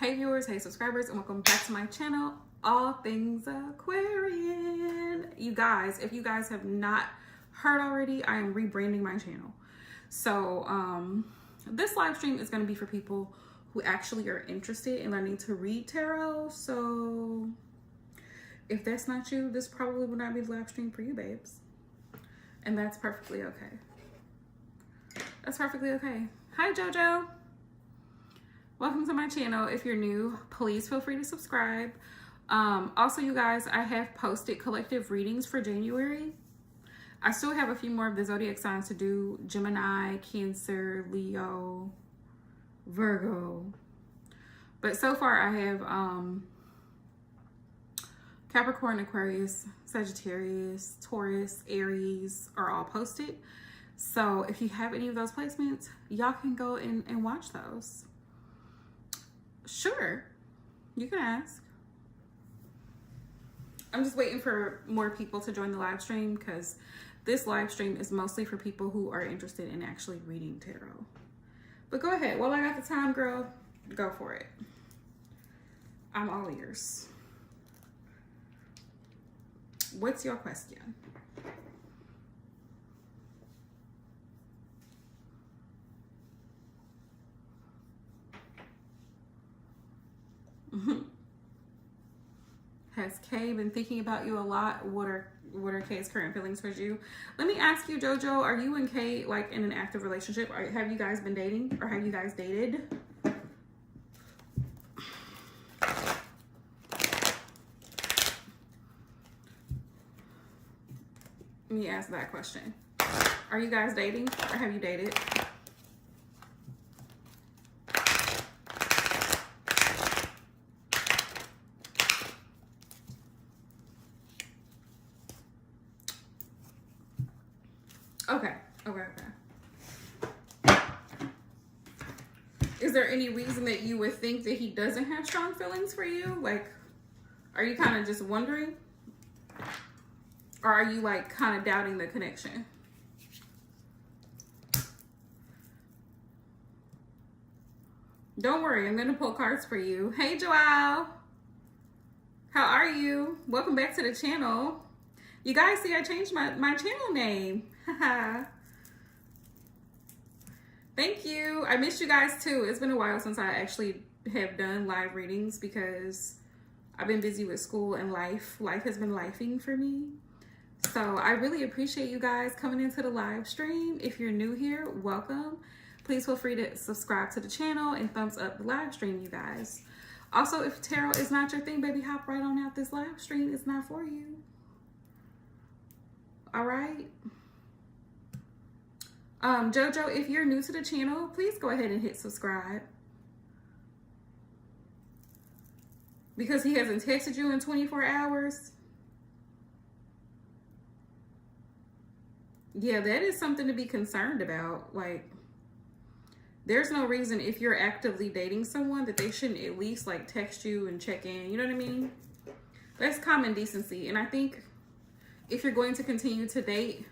Hey viewers, hey subscribers, and welcome back to my channel, All Things Aquarian. You guys, if you guys have not heard already, I am rebranding my channel. So this live stream is going to be for people who actually are interested in learning to read tarot. So if that's not you, this probably will not be the live stream for you, babes. And that's perfectly okay. That's perfectly okay. Hi, JoJo. Welcome to my channel. If you're new, please feel free to subscribe. Also, you guys, I have posted collective readings for January. I still have a few more of the zodiac signs to do: Gemini, Cancer, Leo, Virgo. But so far I have Capricorn, Aquarius, Sagittarius, Taurus, Aries are all posted. So if you have any of those placements, y'all can go and watch those. Sure, you can ask. I'm just waiting for more people to join the live stream because this live stream is mostly for people who are interested in actually reading tarot. But go ahead, while I got the time, girl, go for it. I'm all ears. What's your question? Has Kay been thinking about you a lot? What are Kay's current feelings towards you? Let me ask you, JoJo, are you and Kay like in an active relationship? Have you guys been dating, or have you guys dated? Let me ask that question. Are you guys dating, or have you dated? Okay. Is there any reason that you would think that he doesn't have strong feelings for you? Like, are you kind of just wondering? Or are you like kind of doubting the connection? Don't worry, I'm going to pull cards for you. Hey, Joelle. How are you? Welcome back to the channel. You guys see I changed my channel name. Thank you. I missed you guys too. It's been a while since I actually have done live readings because I've been busy with school and life. Life has been lifing for me. So I really appreciate you guys coming into the live stream. If you're new here, welcome. Please feel free to subscribe to the channel and thumbs up the live stream, you guys. Also, if tarot is not your thing, baby, hop right on out. This live stream is not for you. All right. JoJo, if you're new to the channel, please go ahead and hit subscribe. Because he hasn't texted you in 24 hours. Yeah, that is something to be concerned about. Like, there's no reason if you're actively dating someone that they shouldn't at least like text you and check in. You know what I mean? That's common decency. And I think if you're going to continue to date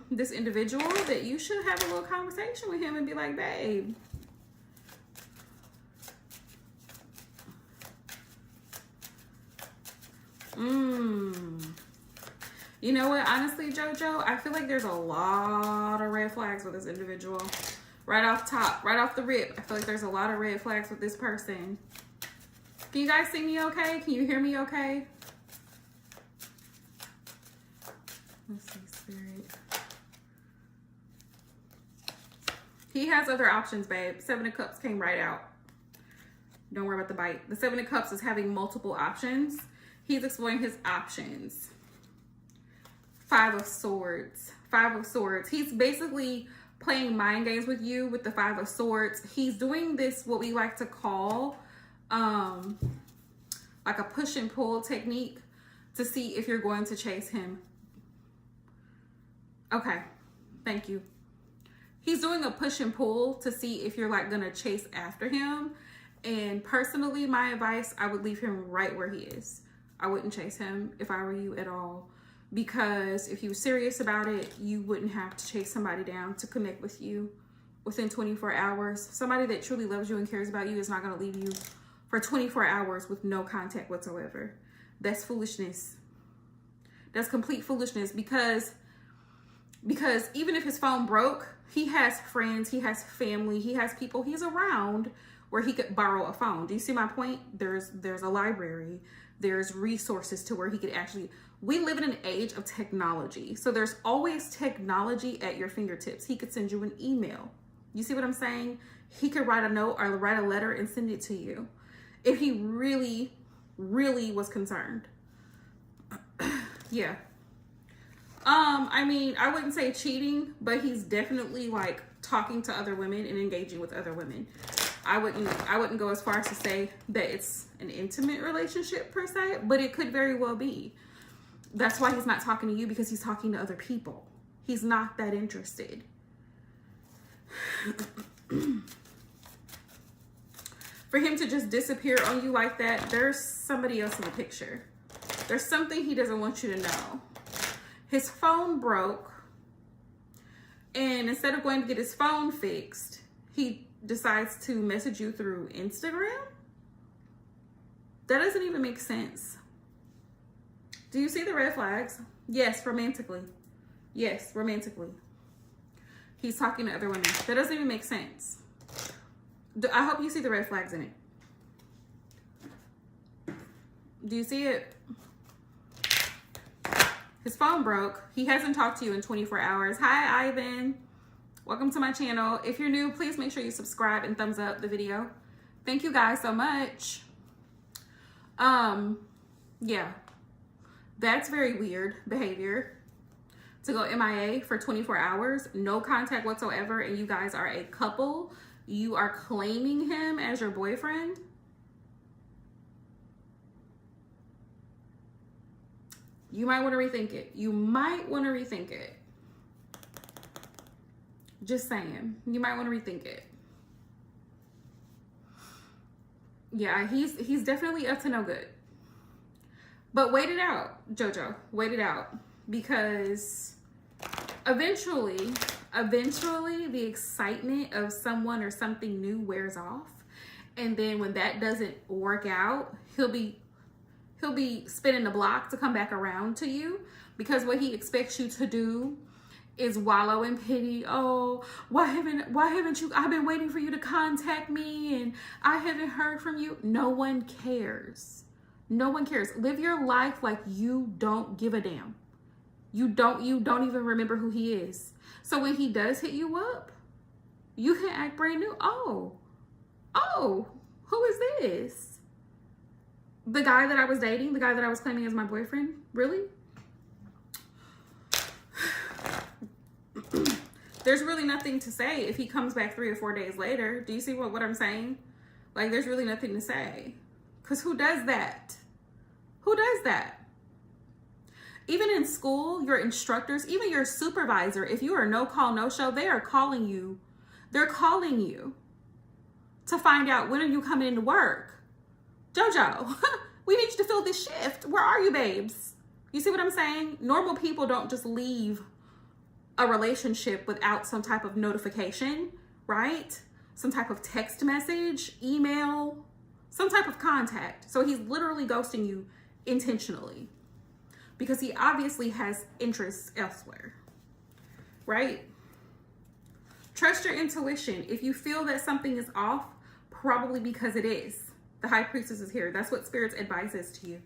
this individual, that you should have a little conversation with him and be like, babe, you know what, honestly, JoJo, I feel like there's a lot of red flags with this individual. Right off top, right off the rip, I feel like there's a lot of red flags with this person. Can you guys see me okay? Can you hear me okay? Let's see, Spirit. He has other options, babe. Seven of Cups came right out. Don't worry about the bite. The Seven of Cups is having multiple options. He's exploring his options. Five of Swords. Five of Swords. He's basically playing mind games with you with the Five of Swords. He's doing this, what we like to call like a push and pull technique to see if you're going to chase him. Okay, thank you. He's doing a push and pull to see if you're like gonna chase after him. And personally, my advice, I would leave him right where he is. I wouldn't chase him if I were you at all. Because if you were serious about it, you wouldn't have to chase somebody down to connect with you within 24 hours. Somebody that truly loves you and cares about you is not going to leave you for 24 hours with no contact whatsoever. That's foolishness. That's complete foolishness, because even if his phone broke, he has friends, he has family, he has people he's around where he could borrow a phone. Do you see my point? There's a library, there's resources to where he could actually, we live in an age of technology. So there's always technology at your fingertips. He could send you an email. You see what I'm saying? He could write a note or write a letter and send it to you if he really, really was concerned. Yeah. I mean, I wouldn't say cheating, but he's definitely like talking to other women and engaging with other women. I wouldn't go as far as to say that it's an intimate relationship per se, but it could very well be. That's why he's not talking to you, because he's talking to other people. He's not that interested. For him to just disappear on you like that, there's somebody else in the picture. There's something he doesn't want you to know. His phone broke, and instead of going to get his phone fixed, he decides to message you through Instagram. That doesn't even make sense. Do you see the red flags? Yes, romantically. Yes, romantically. He's talking to other women. That doesn't even make sense. I hope you see the red flags in it. Do you see it? His phone broke. He hasn't talked to you in 24 hours. Hi, Ivan. Welcome to my channel. If you're new, please make sure you subscribe and thumbs up the video. Thank you guys so much. Yeah. That's very weird behavior. To go MIA for 24 hours, no contact whatsoever, and you guys are a couple. You are claiming him as your boyfriend. You might want to rethink it. You might want to rethink it. Just saying. You might want to rethink it. Yeah, he's definitely up to no good. But wait it out, JoJo. Wait it out. Because eventually the excitement of someone or something new wears off. And then when that doesn't work out, he'll be spinning the block to come back around to you, because what he expects you to do is wallow in pity. Oh, why haven't you, I've been waiting for you to contact me and I haven't heard from you. No one cares. No one cares. Live your life like you don't give a damn. You don't even remember who he is. So when he does hit you up, you can act brand new. Oh, who is this? The guy that I was dating, the guy that I was claiming as my boyfriend? Really? There's really nothing to say if he comes back 3 or 4 days later. Do you see what I'm saying? Like, there's really nothing to say. Because who does that? Who does that? Even in school, your instructors, even your supervisor, if you are no call, no show, they are calling you. They're calling you to find out, when are you coming into work? JoJo, we need you to fill this shift. Where are you, babes? You see what I'm saying? Normal people don't just leave a relationship without some type of notification, right? Some type of text message, email, some type of contact. So he's literally ghosting you intentionally because he obviously has interests elsewhere, right? Trust your intuition. If you feel that something is off, probably because it is. The High Priestess is here. That's what Spirit's advice is to you.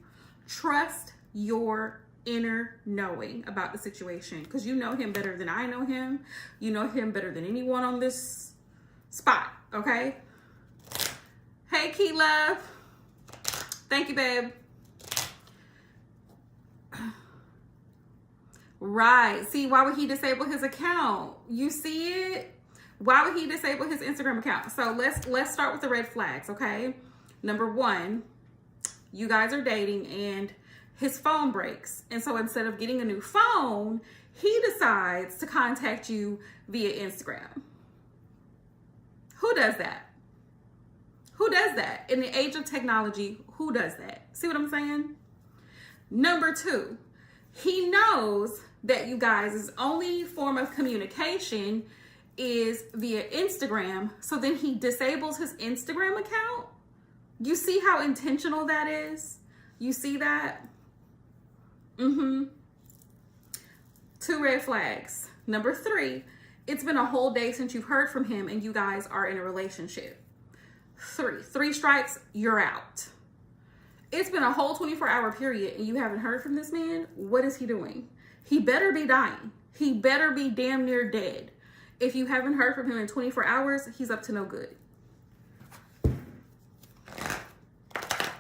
Trust your inner knowing about the situation, because you know him better than I know him. You know him better than anyone on this spot, okay? Hey, Key Love. Thank you, babe. Right. See, why would he disable his account? You see it? Why would he disable his Instagram account? So let's start with the red flags, okay? Number one, you guys are dating and his phone breaks. And so instead of getting a new phone, he decides to contact you via Instagram. Who does that? Who does that? In the age of technology, who does that? See what I'm saying? Number two, he knows that you guys' only form of communication is via Instagram. So then he disables his Instagram account. You see how intentional that is? You see that? 2 red flags. Number 3, it's been a whole day since you've heard from him and you guys are in a relationship. 3 strikes, you're out. It's been a whole 24-hour period and you haven't heard from this man. What is he doing? He better be dying. He better be damn near dead. If you haven't heard from him in 24 hours, he's up to no good.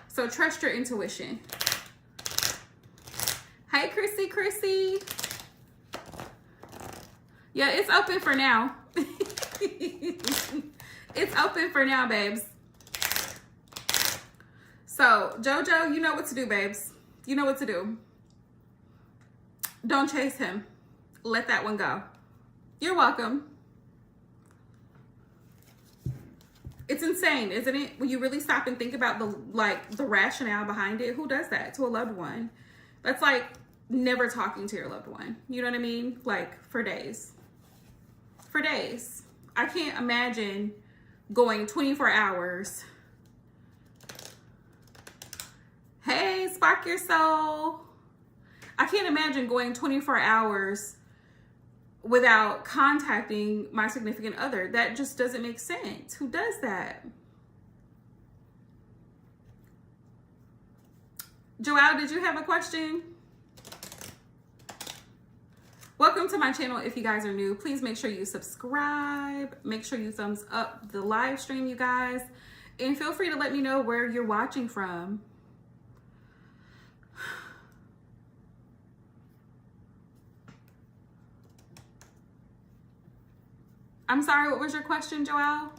So trust your intuition. Hey, Chrissy. Yeah, it's open for now. It's open for now, babes. So, JoJo, you know what to do, babes. You know what to do. Don't chase him. Let that one go. You're welcome. It's insane, isn't it? When you really stop and think about the rationale behind it. Who does that to a loved one? That's like never talking to your loved one. You know what I mean? Like for days. For days. I can't imagine going 24 hours. Hey, Spark Your Soul. I can't imagine going 24 hours without contacting my significant other. That just doesn't make sense. Who does that? Joelle, did you have a question? Welcome to my channel. If you guys are new, please make sure you subscribe. Make sure you thumbs up the live stream, you guys. And feel free to let me know where you're watching from. I'm sorry, what was your question, Joelle?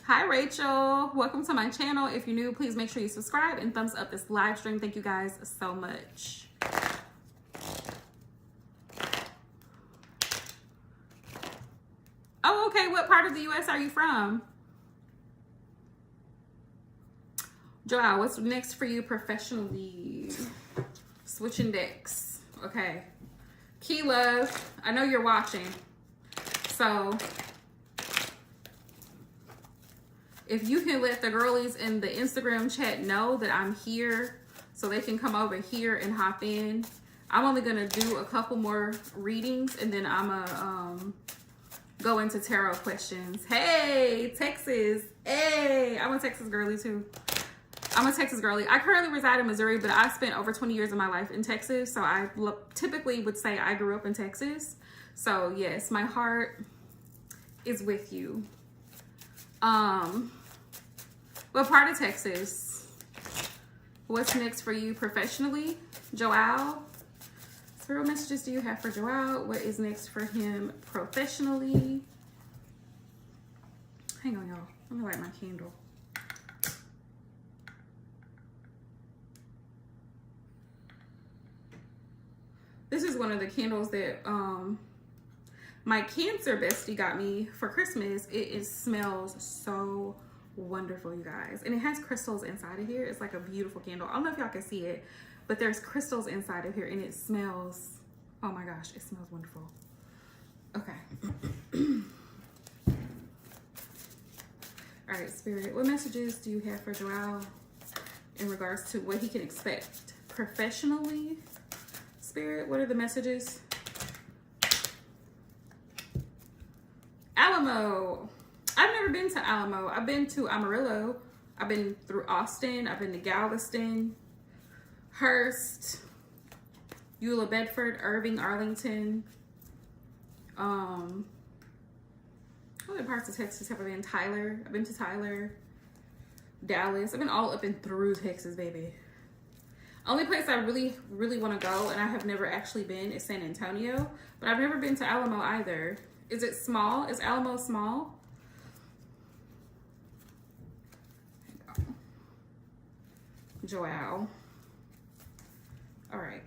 Hi, Rachel. Welcome to my channel. If you're new, please make sure you subscribe and thumbs up this live stream. Thank you guys so much. Oh, okay. What part of the U.S. are you from? Joelle, what's next for you professionally? Switching decks. Okay. Key Love, I know you're watching. So if you can let the girlies in the Instagram chat know that I'm here so they can come over here and hop in. I'm only going to do a couple more readings and then I'm going to go into tarot questions. Hey, Texas. Hey, I'm a Texas girly too. I'm a Texas girly. I currently reside in Missouri, but I spent over 20 years of my life in Texas. So I typically would say I grew up in Texas. So yes, my heart is with you. What part of Texas? What's next for you professionally? Joelle? What messages do you have for Joelle? What is next for him professionally? Hang on, y'all. Let me light my candle. This is one of the candles that my Cancer bestie got me for Christmas. It smells so wonderful, you guys. And it has crystals inside of here. It's like a beautiful candle. I don't know if y'all can see it, but there's crystals inside of here and it smells, oh my gosh, it smells wonderful. Okay. All right, Spirit, what messages do you have for Joelle in regards to what he can expect professionally? Spirit, what are the messages? Alamo. I've never been to Alamo. I've been to Amarillo. I've been through Austin. I've been to Galveston, Hearst, Eula, Bedford, Irving, Arlington. What other parts of Texas have I been? Tyler. I've been to Tyler, Dallas. I've been all up and through Texas, baby. Only place I really, really want to go, and I have never actually been, is San Antonio. But I've never been to Alamo either. Is it small? Is Alamo small? Joelle. All right.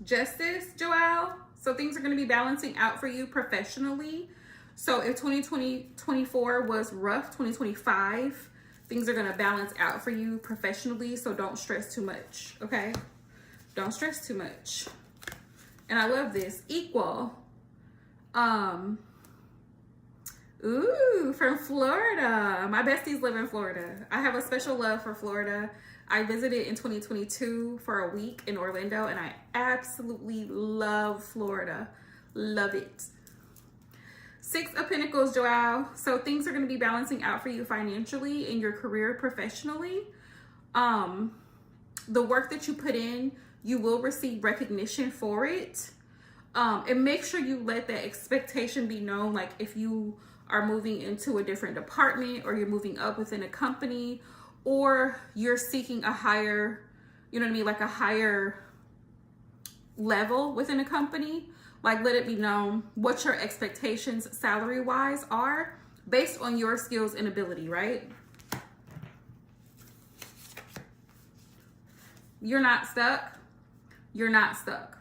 Justice, Joelle. So things are going to be balancing out for you professionally. So if 2024 was rough, 2025 Things are going to balance out for you professionally, so don't stress too much, okay? Don't stress too much. And I love this. Equal. Ooh, from Florida. My besties live in Florida. I have a special love for Florida. I visited in 2022 for a week in Orlando, and I absolutely love Florida. Love it. 6 of Pentacles, Joelle. So things are going to be balancing out for you financially, in your career, professionally. The work that you put in, you will receive recognition for it. And make sure you let that expectation be known. Like if you are moving into a different department, or you're moving up within a company, or you're seeking a higher, you know what I mean, like a higher level within a company, like let it be known what your expectations salary wise are based on your skills and ability, right? You're not stuck. You're not stuck.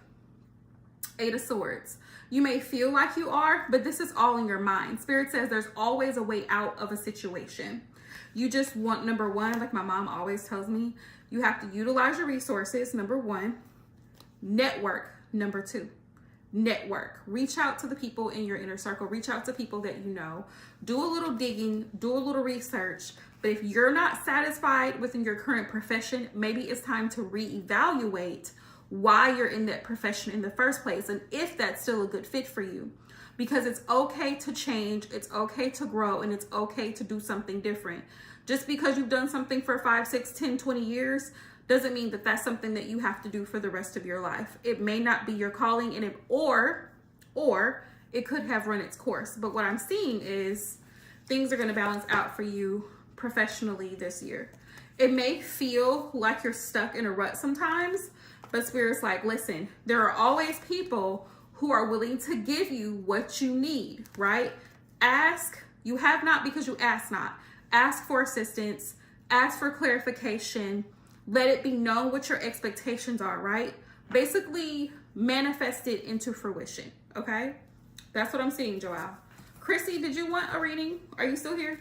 8 of Swords. You may feel like you are, but this is all in your mind. Spirit says there's always a way out of a situation. You just want, number one, like my mom always tells me, you have to utilize your resources, number one. Network, number 2. Network. Reach out to the people in your inner circle. Reach out to people that you know. Do a little digging. Do a little research. But if you're not satisfied within your current profession, maybe it's time to reevaluate why you're in that profession in the first place, and if that's still a good fit for you. Because it's okay to change, it's okay to grow, and it's okay to do something different. Just because you've done something for 5, 6, 10, 20 years doesn't mean that that's something that you have to do for the rest of your life. It may not be your calling, and or it could have run its course. But what I'm seeing is things are going to balance out for you professionally this year. It may feel like you're stuck in a rut sometimes, but Spirit's like, listen, there are always people who are willing to give you what you need, right? Ask, you have not because you ask not. Ask for assistance, ask for clarification, let it be known what your expectations are, right? Basically, manifest it into fruition, okay? That's what I'm seeing, Joelle. Chrissy, did you want a reading? Are you still here?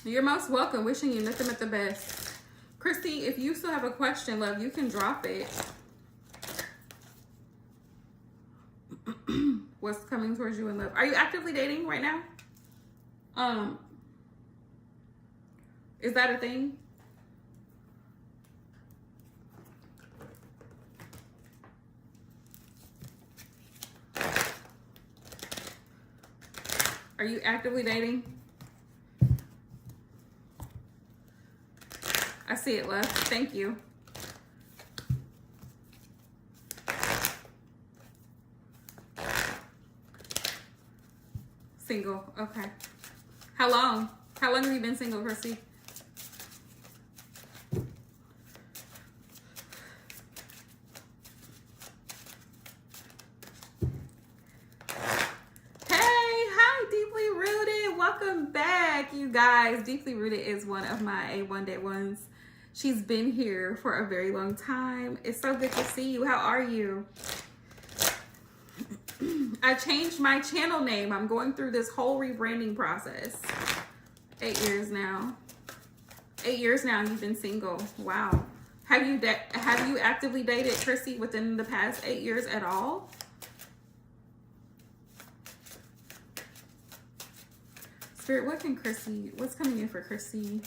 You're most welcome. Wishing you nothing but the best. Christy, if you still have a question, love, you can drop it. What's coming towards you in love? Are you actively dating right now? Is that a thing? Are you actively dating? I see it, love. Thank you. Single. Okay. How long? How long have you been single, Christy? Welcome back, you guys. Deeply Rooted is one of my A1 Day ones. She's been here for a very long time. It's so good to see you. How are you? I changed my channel name. I'm going through this whole rebranding process. 8 years now. 8 years now you've been single. Wow. Have you actively dated, Chrissy, within the past 8 years at all? Spirit, what's coming in for Chrissy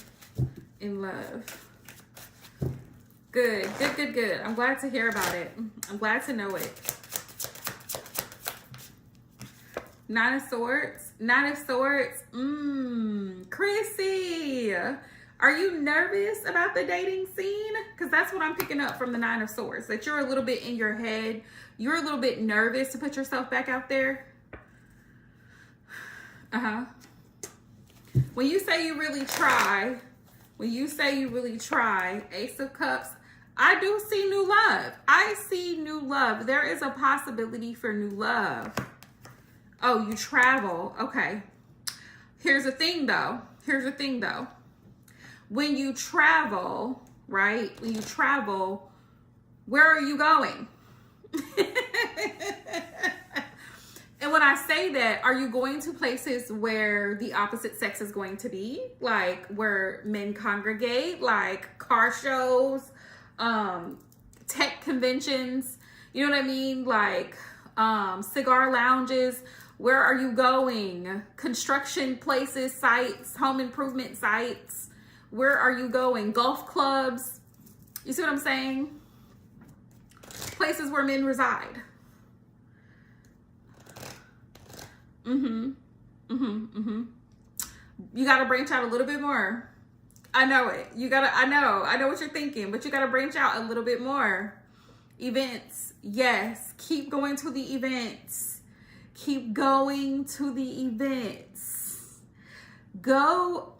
in love? Good. I'm glad to hear about it. I'm glad to know it. 9 of Swords. Chrissy, are you nervous about the dating scene? Because that's what I'm picking up from the 9 of Swords. That you're a little bit in your head. You're a little bit nervous to put yourself back out there. When you say you really try, Ace of Cups, I do see new love. I see new love. There is a possibility for new love. Oh, you travel. Okay. Here's the thing though. When you travel, right? When you travel, where are you going? And when I say that, are you going to places where the opposite sex is going to be? Like where men congregate, like car shows, tech conventions, you know what I mean? Like cigar lounges. Where are you going? Construction places, sites, home improvement sites. Where are you going? Golf clubs. You see what I'm saying? Places where men reside. You gotta branch out a little bit more. I know it. I know what you're thinking, but you gotta branch out a little bit more. Events. Yes. Keep going to the events. Keep going to the events. Go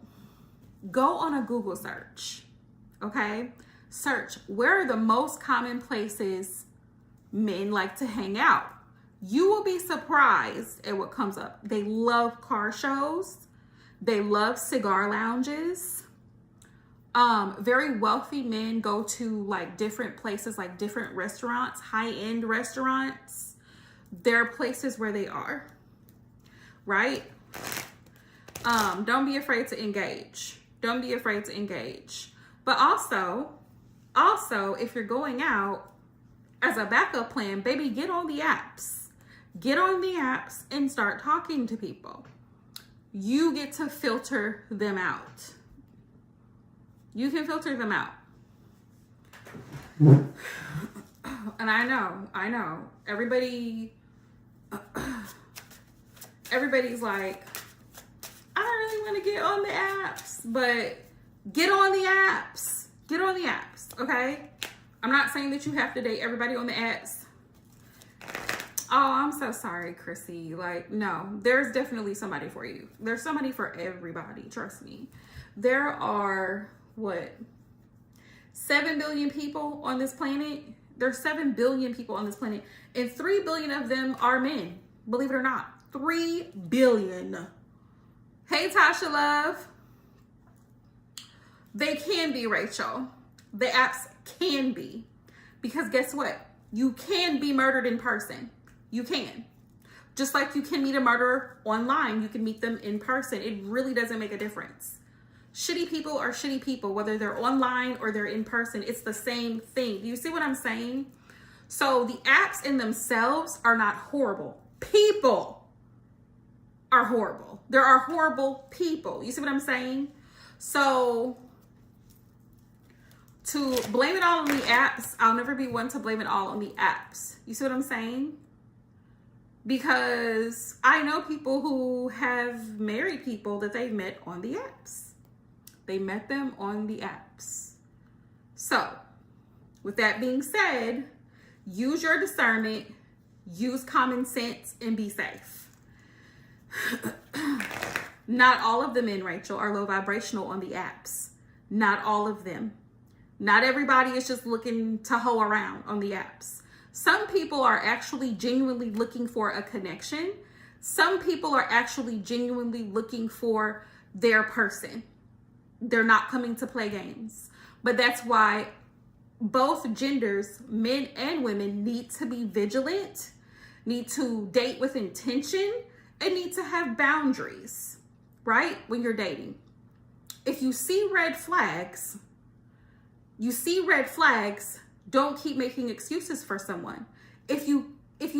on a Google search. Okay? Search where are the most common places men like to hang out. You will be surprised at what comes up. They love car shows. They love cigar lounges. Very wealthy men go to like different places, like different restaurants, high-end restaurants. There are places where they are, right? Don't be afraid to engage. Don't be afraid to engage. But also, if you're going out as a backup plan, baby, get on the apps. Get on the apps and start talking to people. You get to filter them out. You can filter them out. And I know. Everybody's like, I don't really want to get on the apps, but get on the apps. Get on the apps, okay? I'm not saying that you have to date everybody on the apps. Oh, I'm so sorry, Chrissy. Like, no, there's definitely somebody for you. There's somebody for everybody, trust me. There are, 7 billion people on this planet? There's 7 billion people on this planet, and 3 billion of them are men. Believe it or not, 3 billion. Hey, Tasha Love. They can be, Rachel. The apps can be. Because guess what? You can be murdered in person. You can. Just like you can meet a murderer online, you can meet them in person. It really doesn't make a difference. Shitty people are shitty people, whether they're online or they're in person. It's the same thing. Do you see what I'm saying? So the apps in themselves are not horrible. People are horrible. There are horrible people. You see what I'm saying? So to blame it all on the apps, I'll never be one to blame it all on the apps. You see what I'm saying? Because I know people who have married people that they've met on the apps. They met them on the apps. So, with that being said, use your discernment, use common sense, and be safe. Not all of the men, Rachel, are low vibrational on the apps. Not all of them. Not everybody is just looking to hoe around on the apps. Some people are actually genuinely looking for a connection. Some people are actually genuinely looking for their person. They're not coming to play games. But that's why both genders, men and women, need to be vigilant, need to date with intention, and need to have boundaries, right? When you're dating. If you see red flags, don't keep making excuses for someone. If you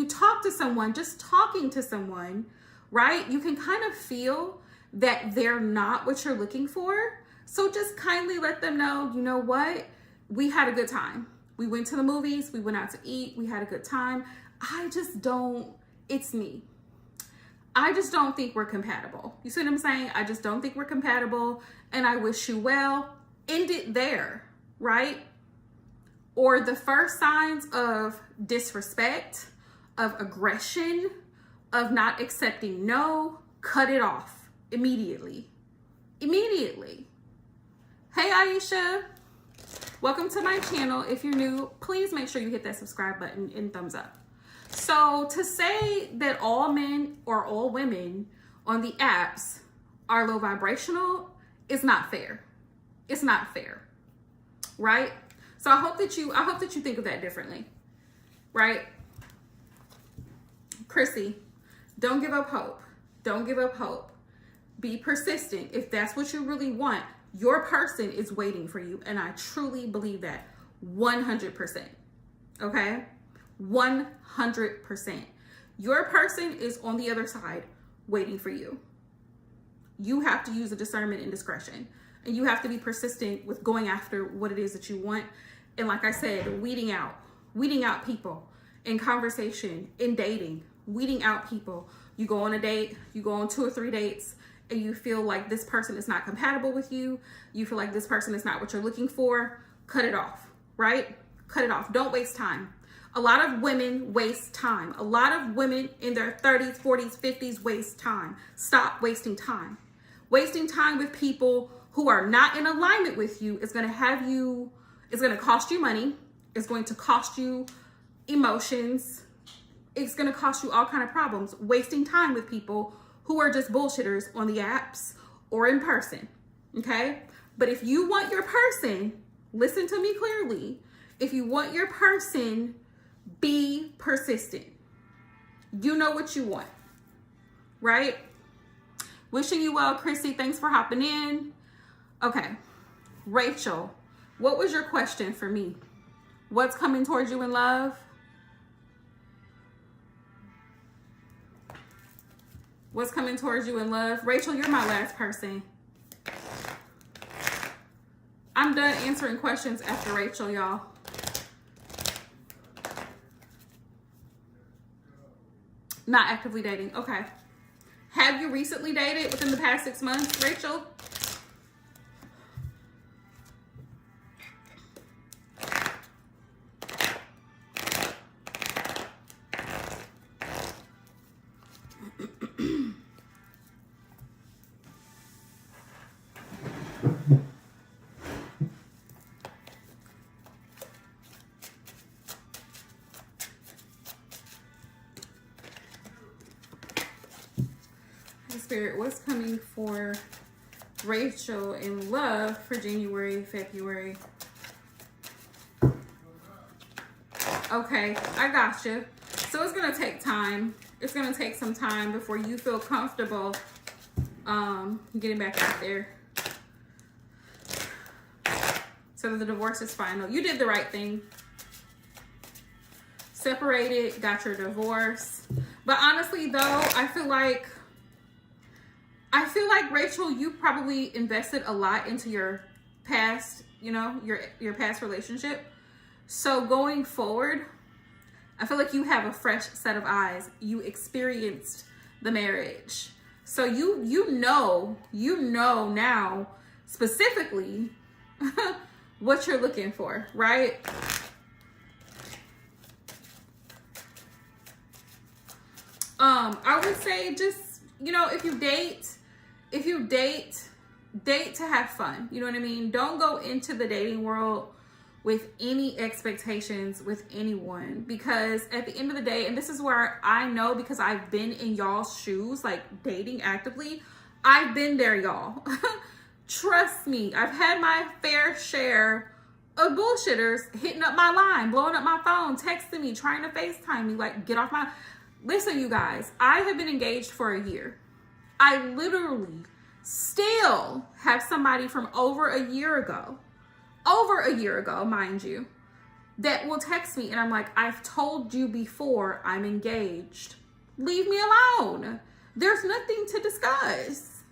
talk to someone, just talking to someone, right? You can kind of feel that they're not what you're looking for. So just kindly let them know, you know what? We had a good time. We went to the movies. We went out to eat. We had a good time. It's me. I just don't think we're compatible. You see what I'm saying? I just don't think we're compatible, and I wish you well. End it there, right? Or the first signs of disrespect, of aggression, of not accepting no, cut it off immediately. Immediately. Hey, Aisha. welcome to my channel. If you're new, please make sure you hit that subscribe button and thumbs up. So to say that all men or all women on the apps are low vibrational is not fair. It's not fair, right? So I hope that you think of that differently, right? Chrissy, don't give up hope. Don't give up hope. Be persistent. If that's what you really want, your person is waiting for you. And I truly believe that 100%. Okay? 100%. Your person is on the other side waiting for you. You have to use a discernment and discretion. And you have to be persistent with going after what it is that you want. And like I said, weeding out people in conversation, in dating, weeding out people. You go on a date, you go on 2 or 3 dates, and you feel like this person is not compatible with you. You feel like this person is not what you're looking for. Cut it off, right? Cut it off. Don't waste time. A lot of women waste time. A lot of women in their 30s, 40s, 50s waste time. Stop wasting time. Wasting time with people who are not in alignment with you is going to cost you money. It's going to cost you emotions. It's going to cost you all kind of problems. Wasting time with people who are just bullshitters on the apps or in person, okay? But if you want your person, listen to me clearly. If you want your person, be persistent. You know what you want, right? Wishing you well, Chrissy. Thanks for hopping in. Okay, Rachel, what was your question for me? What's coming towards you in love? What's coming towards you in love? Rachel, you're my last person. I'm done answering questions after Rachel, y'all. Not actively dating. Okay. Have you recently dated within the past 6 months, Rachel? Spirit, what's coming for Rachel in love for January, February? Okay, I gotcha. So it's gonna take time. It's gonna take some time before you feel comfortable getting back out there. So the divorce is final. You did the right thing. Separated, got your divorce. But honestly though, I feel like Rachel, you probably invested a lot into your past, you know, your past relationship. So going forward, I feel like you have a fresh set of eyes. You experienced the marriage. So you know now specifically what you're looking for, right? I would say just, you know, if you date to have fun. You know what I mean? Don't go into the dating world with any expectations with anyone, because at the end of the day, and this is where I know because I've been in y'all's shoes, like dating actively, I've been there, y'all. Trust me, I've had my fair share of bullshitters hitting up my line, blowing up my phone, texting me, trying to FaceTime me, like get off my... Listen, you guys, I have been engaged for a year. I literally still have somebody from over a year ago, mind you, that will text me and I'm like, I've told you before I'm engaged. Leave me alone. There's nothing to discuss.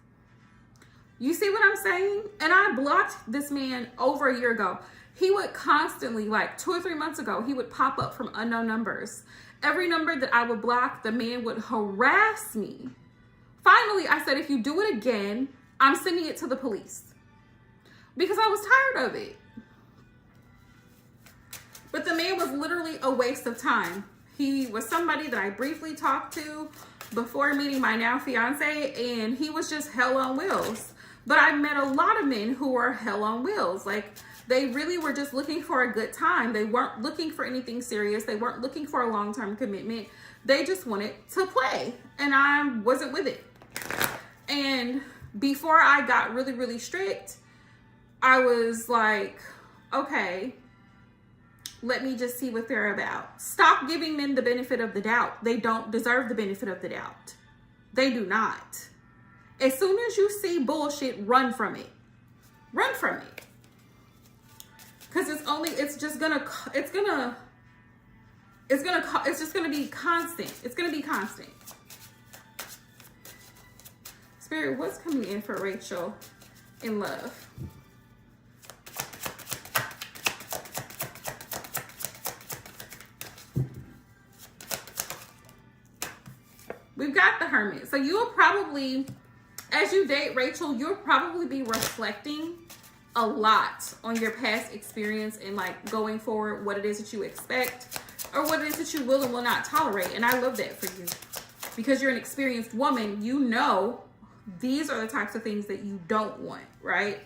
You see what I'm saying? And I blocked this man over a year ago. He would constantly, like 2 or 3 months ago, he would pop up from unknown numbers. Every number that I would block, the man would harass me. Finally, I said, if you do it again, I'm sending it to the police. Because I was tired of it. But the man was literally a waste of time. He was somebody that I briefly talked to before meeting my now fiance, and he was just hell on wheels. But I met a lot of men who were hell on wheels. Like, They really were just looking for a good time. They weren't looking for anything serious. They weren't looking for a long-term commitment. They just wanted to play, and I wasn't with it. And before I got really, really strict, I was like, okay, let me just see what they're about. Stop giving men the benefit of the doubt. They don't deserve the benefit of the doubt. They do not. As soon as you see bullshit, run from it. Run from it. Because it's just gonna be constant. It's gonna be constant. Spirit, what's coming in for Rachel in love? We've got the Hermit. So you'll probably, as you date Rachel, you'll probably be reflecting a lot on your past experience and like going forward, what it is that you expect or what it is that you will and will not tolerate. And I love that for you because you're an experienced woman. You know, these are the types of things that you don't want, right?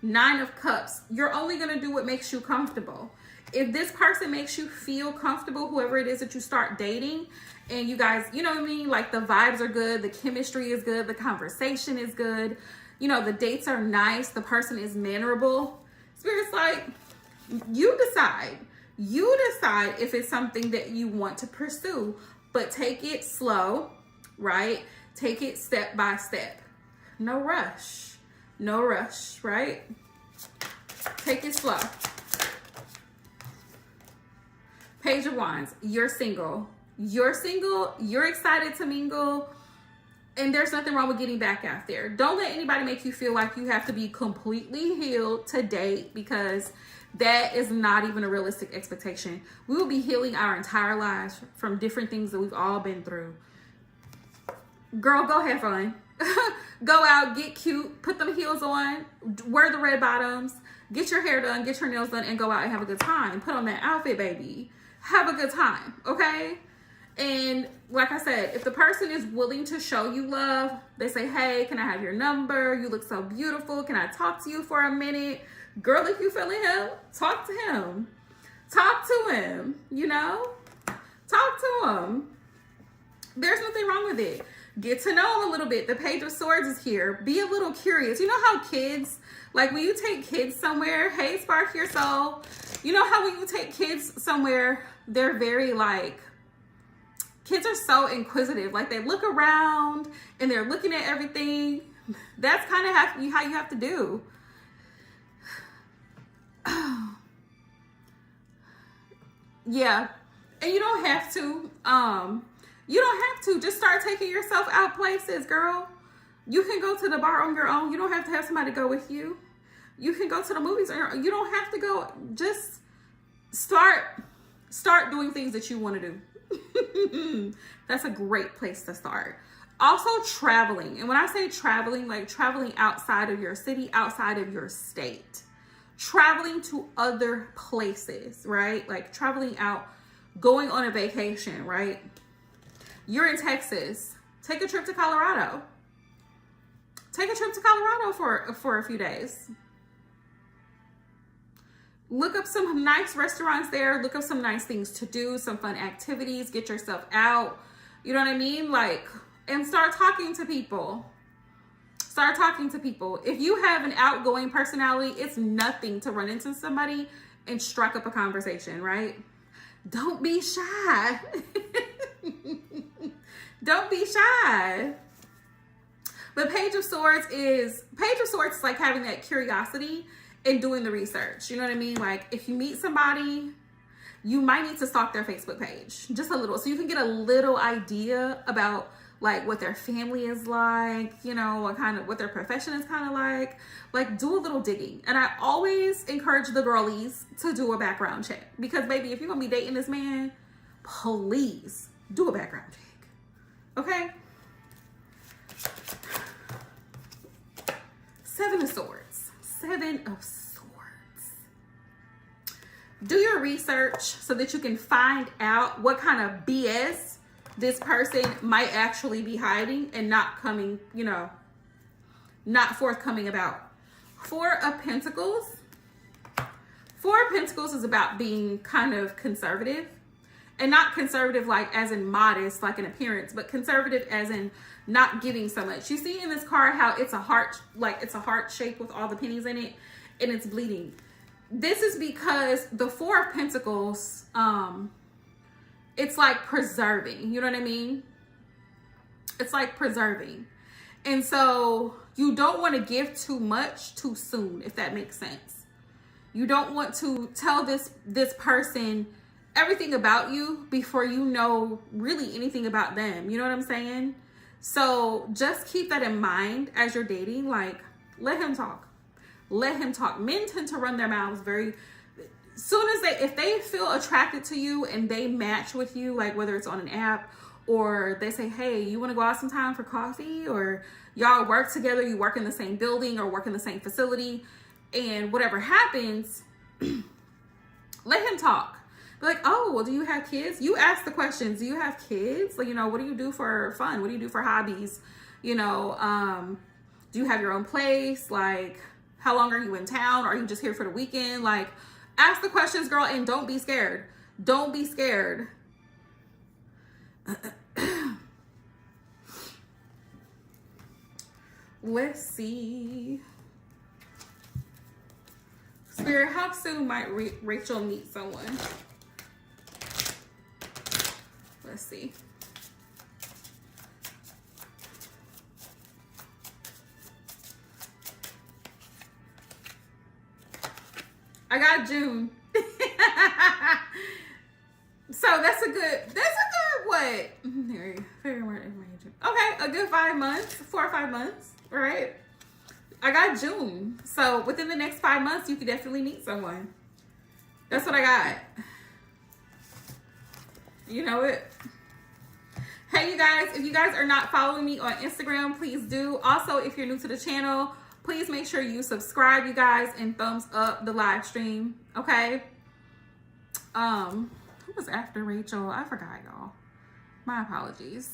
9 of Cups. You're only going to do what makes you comfortable. If this person makes you feel comfortable, whoever it is that you start dating, and you guys, you know what I mean? Like the vibes are good, the chemistry is good, the conversation is good. You know, the dates are nice, the person is mannerable. Spirit's like, you decide. You decide if it's something that you want to pursue, but take it slow, right? Take it step by step. No rush. No rush, right? Take it slow. Page of Wands, you're single. You're single, you're excited to mingle, and there's nothing wrong with getting back out there. Don't let anybody make you feel like you have to be completely healed to date, because that is not even a realistic expectation. We will be healing our entire lives from different things that we've all been through. Girl, go have fun. Go out, get cute, put them heels on, wear the red bottoms, get your hair done, get your nails done, and go out and have a good time. Put on that outfit, baby. Have a good time, okay? And like I said, if the person is willing to show you love, they say, hey, can I have your number? You look so beautiful. Can I talk to you for a minute? Girl, if you feeling him, talk to him. Talk to him, you know? Talk to him. There's nothing wrong with it. Get to know him a little bit. The Page of Swords is here. Be a little curious. You know how kids, like when you take kids somewhere, hey, Spark Your Soul. You know how when you take kids somewhere, they're very like, kids are so inquisitive. Like they look around and they're looking at everything. That's kind of how you have to do. Yeah. And you don't have to. You don't have to. Just start taking yourself out places, girl. You can go to the bar on your own. You don't have to have somebody go with you. You can go to the movies on your own. You don't have to go. Just start doing things that you want to do. That's a great place to start. Also traveling. And when I say traveling, like traveling outside of your city, outside of your state, traveling to other places, right? Like traveling out, going on a vacation, right? You're in Texas. Take a trip to Colorado. Take a trip to Colorado for a few days. Look up some nice restaurants there. Look up some nice things to do, some fun activities. Get yourself out. You know what I mean? Like, and start talking to people. Start talking to people. If you have an outgoing personality, it's nothing to run into somebody and strike up a conversation, right? Don't be shy. Don't be shy. But Page of Swords is like having that curiosity and doing the research. You know what I mean? Like if you meet somebody, you might need to stalk their Facebook page just a little, so you can get a little idea about like what their family is like, you know, what their profession is kind of like do a little digging. And I always encourage the girlies to do a background check, because baby, if you're gonna be dating this man, please do a background check. Okay? 7 of Swords. 7 of Swords. Do your research so that you can find out what kind of BS this person might actually be hiding and not coming, you know, not forthcoming about. 4 of Pentacles. Four of Pentacles is about being kind of conservative, and not conservative like as in modest, like in appearance, but conservative as in not giving so much. You see in this card how it's a heart, like it's a heart shape with all the pennies in it, and it's bleeding. This is because the Four of Pentacles, it's like preserving, you know what I mean? It's like preserving. And so you don't want to give too much too soon, if that makes sense. You don't want to tell this person everything about you before you know really anything about them. You know what I'm saying? So just keep that in mind as you're dating. Like, let him talk. Let him talk. Men tend to run their mouths very soon as if they feel attracted to you and they match with you, like whether it's on an app or they say, hey, you want to go out sometime for coffee, or y'all work together, you work in the same building or work in the same facility, and whatever happens, let him talk. Be like, oh, well, do you have kids? You ask the questions. Do you have kids? Like, you know, what do you do for fun? What do you do for hobbies? You know, do you have your own place? Like, how long are you in town? Are you just here for the weekend? Like, ask the questions, girl, and don't be scared. Don't be scared. Let's see. Spirit, how soon might Rachel meet someone? Let's see. I got June. So that's a good what? Okay, a good 5 months, 4 or 5 months, right? I got June. So within the next 5 months, you could definitely meet someone. That's what I got. You know it. Hey, you guys, if you guys are not following me on Instagram, please do. Also, if you're new to the channel, please make sure you subscribe, you guys, and thumbs up the live stream, okay? Who was after Rachel? I forgot, y'all. My apologies.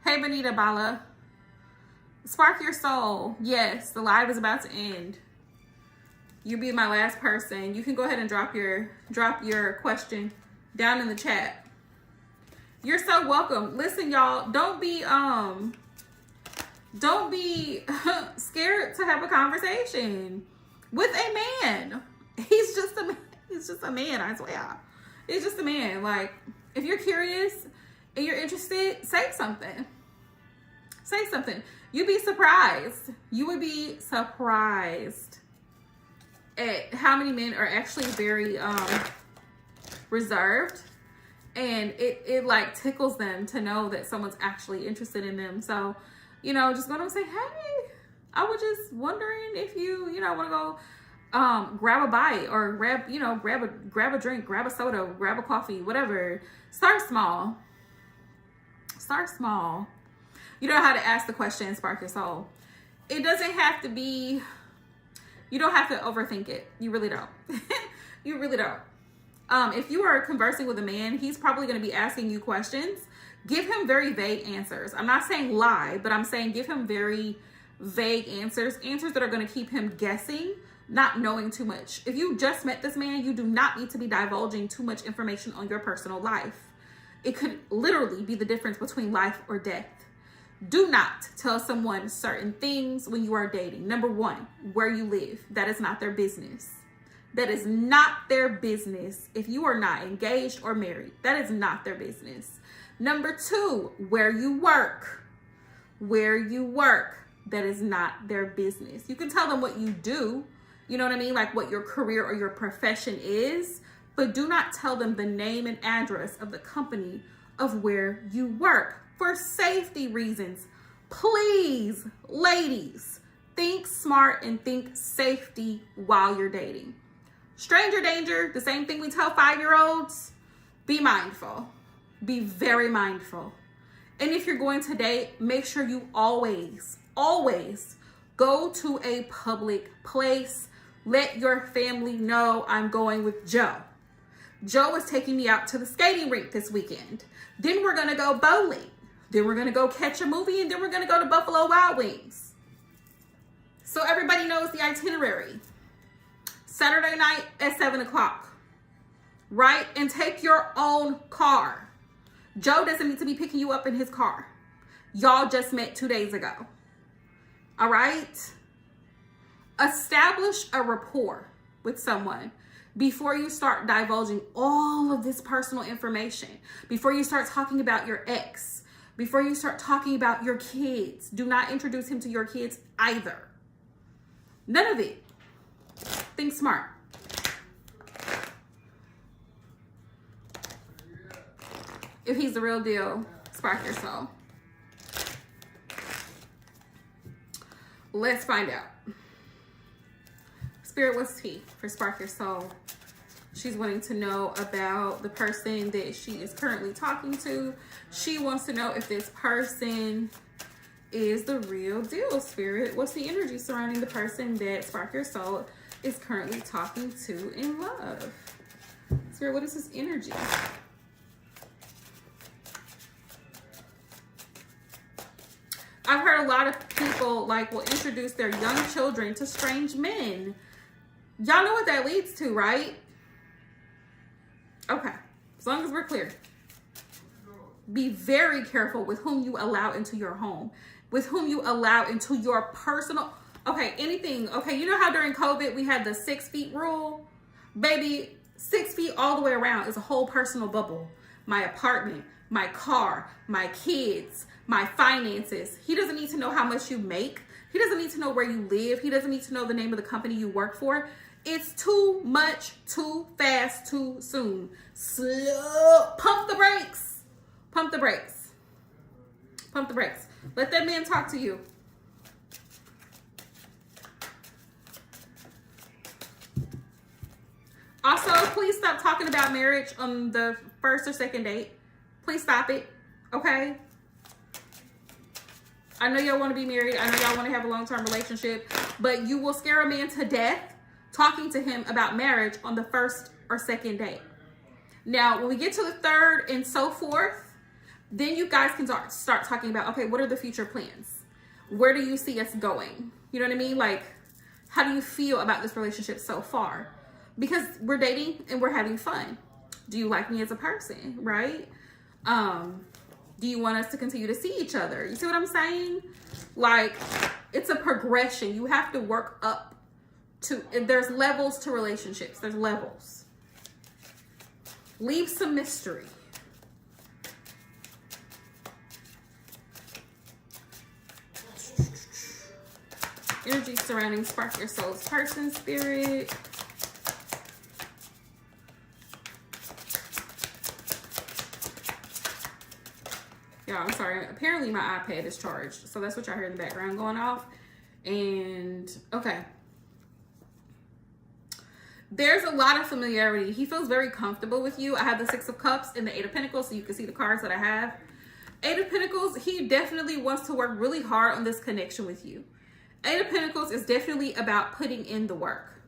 Hey, Benita Bala. Spark your soul. Yes, the live is about to end. You be my last person. You can go ahead and drop your question down in the chat. You're so welcome. Listen, y'all, don't be scared to have a conversation with a man. He's just a man, I swear. He's just a man. Like, if you're curious and you're interested, say something. Say something. You'd be surprised. You would be surprised at how many men are actually very reserved, and it like tickles them to know that someone's actually interested in them. So, you know, just go to them and say, hey, I was just wondering if you want to go grab a bite, or grab a drink, grab a soda, grab a coffee, whatever. Start small. Start small. You know how to ask the question, spark your soul. It doesn't have to be, you don't have to overthink it. You really don't. You really don't. If you are conversing with a man, he's probably going to be asking you questions. Give him very vague answers. I'm not saying lie, but I'm saying give him very vague answers that are going to keep him guessing, not knowing too much. If you just met this man, you do not need to be divulging too much information on your personal life. It could literally be the difference between life or death. Do not tell someone certain things when you are dating. Number one, where you live. That is not their business. That is not their business. If you are not engaged or married, that is not their business. Number two, where you work. Where you work. That is not their business. You can tell them what you do. You know what I mean? Like what your career or your profession is. But do not tell them the name and address of the company of where you work. For safety reasons, please, ladies, think smart and think safety while you're dating. Stranger danger, the same thing we tell 5-year-olds. Be mindful. Be very mindful. And if you're going to date, make sure you always go to a public place. Let your family know I'm going with Joe. Joe is taking me out to the skating rink this weekend. Then we're going to go bowling. Then we're going to go catch a movie, and then we're going to go to Buffalo Wild Wings. So everybody knows the itinerary. Saturday night at 7 o'clock, right? And take your own car. Joe doesn't need to be picking you up in his car. Y'all just met 2 days ago. All right? Establish a rapport with someone before you start divulging all of this personal information, before you start talking about your ex, before you start talking about your kids. Do not introduce him to your kids either. None of it. Think smart. If he's the real deal, spark your soul. Let's find out. Spirit, what's tea for spark your soul? She's wanting to know about the person that she is currently talking to. She wants to know if this person is the real deal. Spirit, what's the energy surrounding the person that spark your soul is currently talking to in love? Spirit, what is this energy? I've heard a lot of people will introduce their young children to strange men. Y'all know what that leads to, right? Okay, as long as we're clear. Be very careful with whom you allow into your home, with whom you allow into your personal, anything. Okay, you know how during COVID we had the 6 feet rule? Baby, 6 feet all the way around is a whole personal bubble. My apartment, my car, my kids, my finances. He doesn't need to know how much you make. He doesn't need to know where you live. He doesn't need to know the name of the company you work for. It's too much, too fast, too soon. Slow. Pump the brakes. Pump the brakes. Pump the brakes. Let that man talk to you. Also, please stop talking about marriage on the first or second date. Please stop it. Okay? I know y'all want to be married. I know y'all want to have a long-term relationship, but you will scare a man to death talking to him about marriage on the first or second date. Now, when we get to the third and so forth, then you guys can start talking about, okay, what are the future plans? Where do you see us going? You know what I mean? How do you feel about this relationship so far? Because we're dating and we're having fun. Do you like me as a person, right? Do you want us to continue to see each other? You see what I'm saying? It's a progression. You have to work up to, there's levels to relationships. There's levels. Leave some mystery. Energy surrounding spark your soul's person, spirit. Y'all, I'm sorry. Apparently my iPad is charged. So that's what y'all heard in the background going off. And, okay. There's a lot of familiarity. He feels very comfortable with you. I have the 6 of Cups and the 8 of Pentacles, so you can see the cards that I have. 8 of Pentacles, he definitely wants to work really hard on this connection with you. 8 of Pentacles is definitely about putting in the work.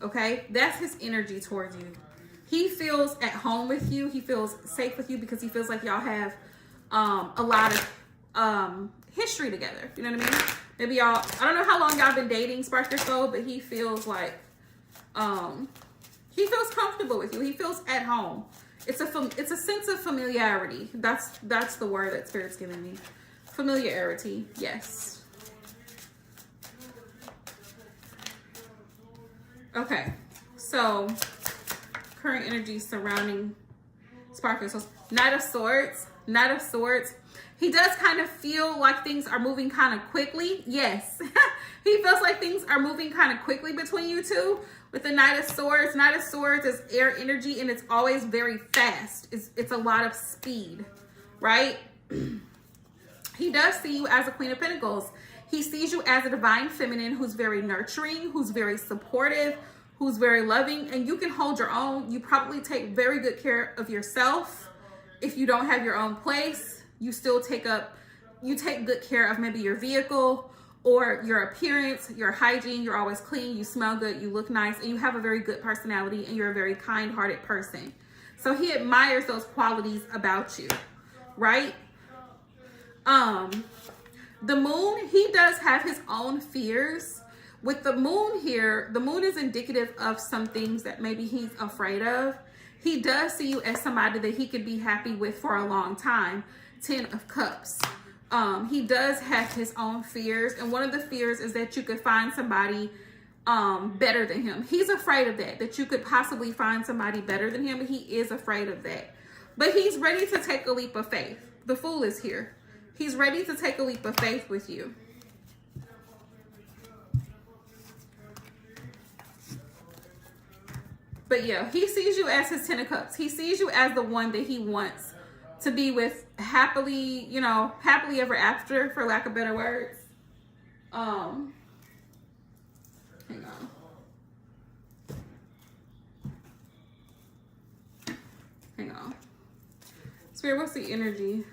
Okay? That's his energy towards you. He feels at home with you. He feels safe with you because he feels like y'all have a lot of history together. You know what I mean? Maybe y'all, I don't know how long y'all been dating, Spark Your Soul, but he feels like he feels comfortable with you. He feels at home. It's a sense of familiarity. That's the word that Spirit's giving me. Familiarity. Yes. Okay. So current energy surrounding Spark Your Soul. Knight of Swords. Knight of Swords. He does kind of feel like things are moving kind of quickly. Yes. He feels like things are moving kind of quickly between you two. With the Knight of Swords. Knight of Swords is air energy and it's always very fast. It's a lot of speed, right? He does see you as a Queen of Pentacles. He sees you as a divine feminine who's very nurturing, who's very supportive, who's very loving, and you can hold your own. You probably take very good care of yourself. If you don't have your own place, you still take good care of maybe your vehicle or your appearance, your hygiene. You're always clean, you smell good, you look nice, and you have a very good personality, and you're a very kind-hearted person. So he admires those qualities about you, right? The Moon, he does have his own fears. With the moon here, the moon is indicative of some things that maybe he's afraid of. He does see you as somebody that he could be happy with for a long time. 10 of Cups. He does have his own fears. And one of the fears is that you could find somebody better than him. He's afraid of that you could possibly find somebody better than him. He is afraid of that. But he's ready to take a leap of faith. The Fool is here. He's ready to take a leap of faith with you. But yeah, he sees you as his 10 of Cups. He sees you as the one that he wants to be with happily, you know, happily ever after, for lack of better words. Hang on. Hang on. Spirit, what's the energy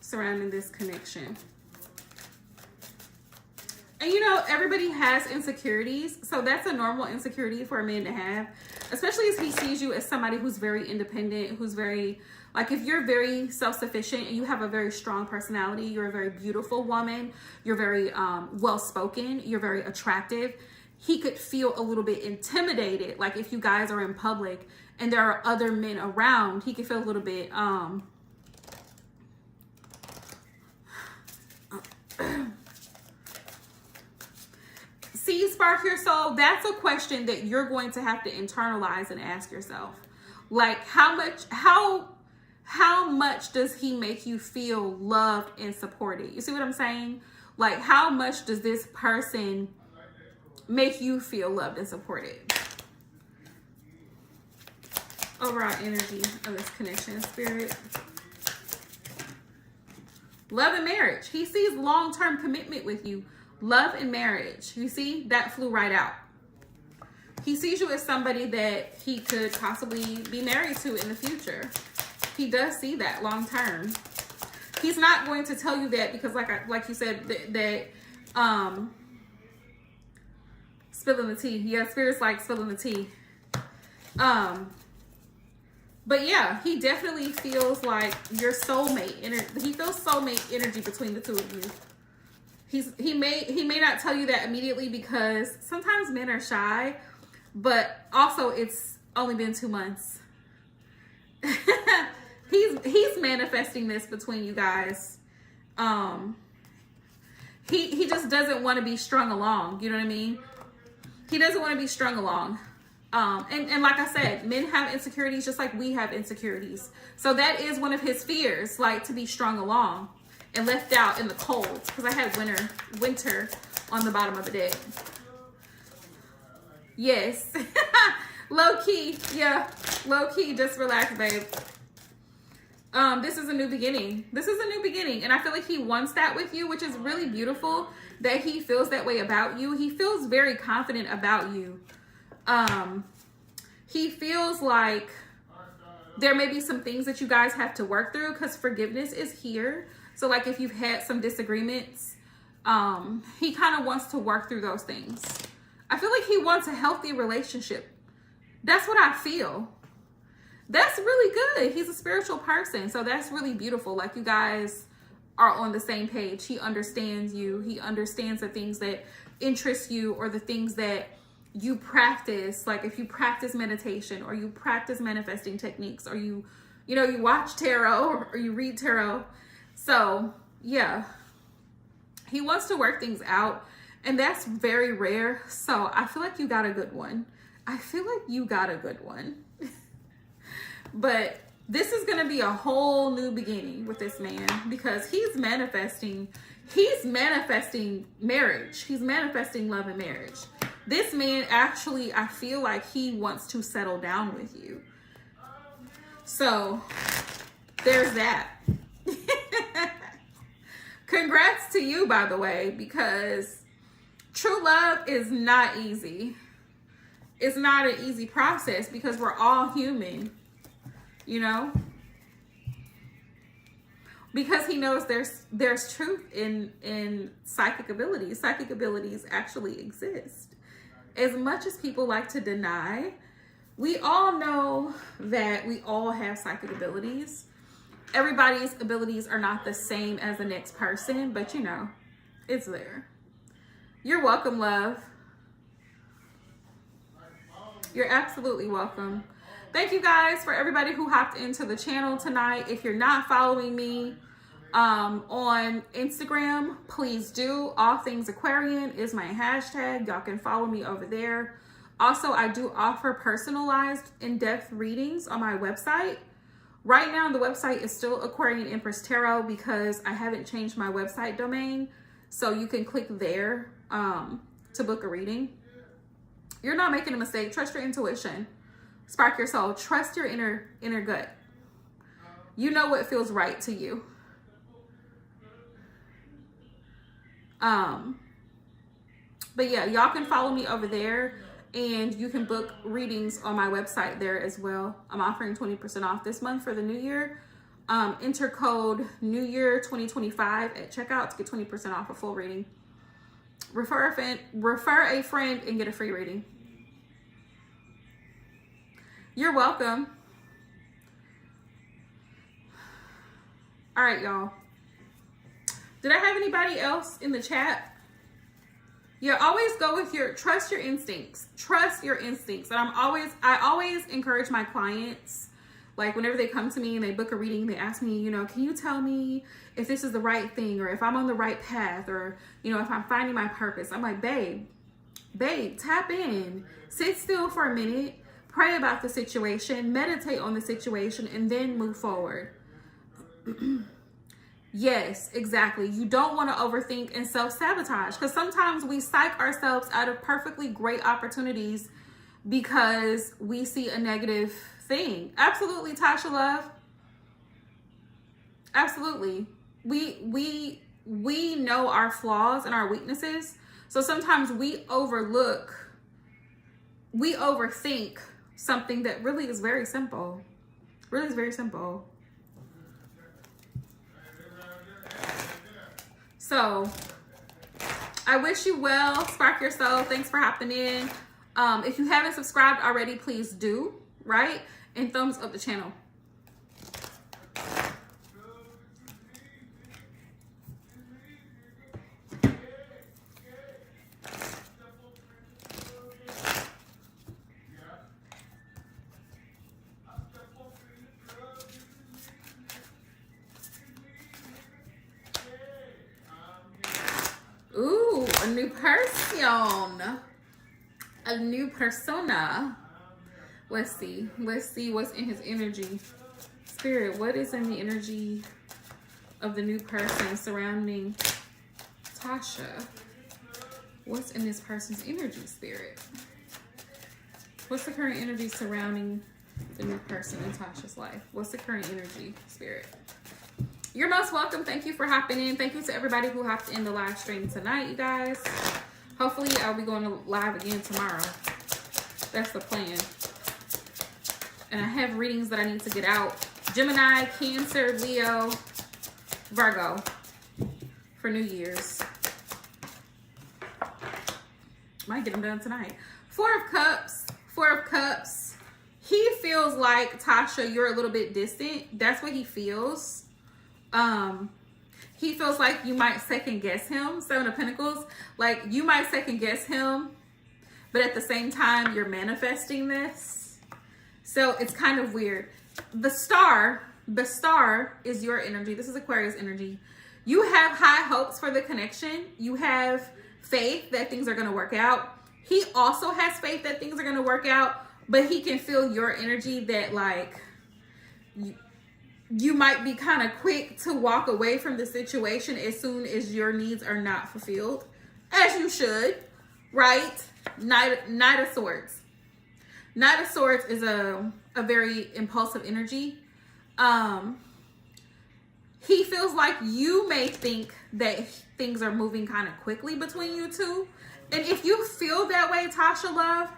surrounding this connection? And you know, everybody has insecurities. So that's a normal insecurity for a man to have, especially as he sees you as somebody who's very independent, who's very, like, if you're very self-sufficient and you have a very strong personality, you're a very beautiful woman, you're very well-spoken, you're very attractive, he could feel a little bit intimidated. Like if you guys are in public and there are other men around, he could feel a little bit, See, Spark Your Soul, that's a question that you're going to have to internalize and ask yourself. Like, how much does he make you feel loved and supported? You see what I'm saying? Like, how much does this person make you feel loved and supported? Overall energy of this connection, Spirit. Love and marriage. He sees long-term commitment with you. Love and marriage. You see, that flew right out. He sees you as somebody that he could possibly be married to in the future. He does see that long term. He's not going to tell you that because, like you said, that spilling the tea. Yeah, Spirit's like spilling the tea. But yeah, he definitely feels like your soulmate. He feels soulmate energy between the two of you. He may not tell you that immediately because sometimes men are shy, but also it's only been 2 months. He's manifesting this between you guys. He just doesn't want to be strung along. You know what I mean? He doesn't want to be strung along. And like I said, men have insecurities just like we have insecurities. So that is one of his fears, like to be strung along and left out in the cold, because I had winter on the bottom of the deck. Yes. Low key. Yeah. Low key. Just relax, babe. This is a new beginning. This is a new beginning. And I feel like he wants that with you, which is really beautiful that he feels that way about you. He feels very confident about you. He feels like there may be some things that you guys have to work through because forgiveness is here. So like if you've had some disagreements, he kind of wants to work through those things. I feel like he wants a healthy relationship. That's what I feel. That's really good. He's a spiritual person. So that's really beautiful. Like you guys are on the same page. He understands you. He understands the things that interest you or the things that you practice. Like if you practice meditation or you practice manifesting techniques or you watch tarot or you read tarot. So yeah, he wants to work things out and that's very rare. So I feel like you got a good one. But this is going to be a whole new beginning with this man because he's manifesting marriage. He's manifesting love and marriage. This man actually, I feel like he wants to settle down with you. So there's that. Congrats to you, by the way, because true love is not easy. It's not an easy process because we're all human, you know? Because he knows there's truth in psychic abilities. Psychic abilities actually exist. As much as people like to deny, we all know that we all have psychic abilities. Everybody's abilities are not the same as the next person, but you know, it's there. You're welcome, love. You're absolutely welcome. Thank you guys for everybody who hopped into the channel tonight. If you're not following me on Instagram, please do. All Things Aquarian is my hashtag. Y'all can follow me over there. Also, I do offer personalized in-depth readings on my website. Right now, the website is still Aquarian Empress Tarot because I haven't changed my website domain. So you can click there to book a reading. You're not making a mistake. Trust your intuition. Spark your soul. Trust your inner gut. You know what feels right to you. But yeah, y'all can follow me over there. And you can book readings on my website there as well. I'm offering 20% off this month for the new year. Enter code New Year 2025 at checkout to get 20% off a full reading. Refer a friend and get a free reading. You're welcome. All right, y'all. Did I have anybody else in the chat? Yeah, always go with trust your instincts. Trust your instincts. And I always encourage my clients, like whenever they come to me and they book a reading, they ask me, you know, can you tell me if this is the right thing or if I'm on the right path or, you know, if I'm finding my purpose. I'm like, babe, tap in, sit still for a minute, pray about the situation, meditate on the situation, and then move forward. Yes, exactly. You don't want to overthink and self-sabotage because sometimes we psych ourselves out of perfectly great opportunities because we see a negative thing. Absolutely, Tasha Love. Absolutely. We know our flaws and our weaknesses. So sometimes we overthink something that really is very simple. Really is very simple. So I wish you well. Spark your soul. Thanks for hopping in. If you haven't subscribed already, please do, right? And thumbs up the channel. Ooh, a new person. A new persona. Let's see what's in his energy. Spirit, what is in the energy of the new person surrounding Tasha? What's in this person's energy, Spirit? What's the current energy surrounding the new person in Tasha's life? What's the current energy, Spirit? You're most welcome. Thank you for hopping in. Thank you to everybody who hopped in the live stream tonight, you guys. Hopefully, I'll be going to live again tomorrow. That's the plan. And I have readings that I need to get out. Gemini, Cancer, Leo, Virgo for New Year's. Might get them done tonight. Four of Cups. He feels like, Tasha, you're a little bit distant. That's what he feels. He feels like you might second guess him. Seven of Pentacles, like you might second guess him, but at the same time you're manifesting this. So it's kind of weird. The star is your energy. This is Aquarius energy. You have high hopes for the connection. You have faith that things are going to work out. He also has faith that things are going to work out, but he can feel your energy that like you might be kind of quick to walk away from the situation as soon as your needs are not fulfilled, as you should, right? Knight of Swords. Knight of Swords is a very impulsive energy. He feels like you may think that things are moving kind of quickly between you two. And if you feel that way, Tasha Love,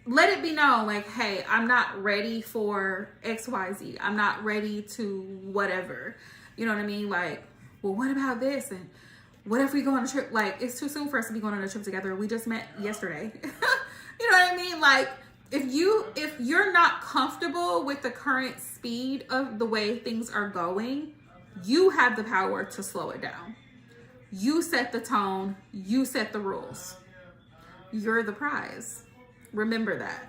let it be known, like, hey, I'm not ready for XYZ. I'm not ready to whatever. You know what I mean? Like, well, what about this? And what if we go on a trip? Like, it's too soon for us to be going on a trip together. We just met yesterday. You know what I mean? Like, if you're not comfortable with the current speed of the way things are going, you have the power to slow it down. You set the tone. You set the rules. You're the prize. Remember that.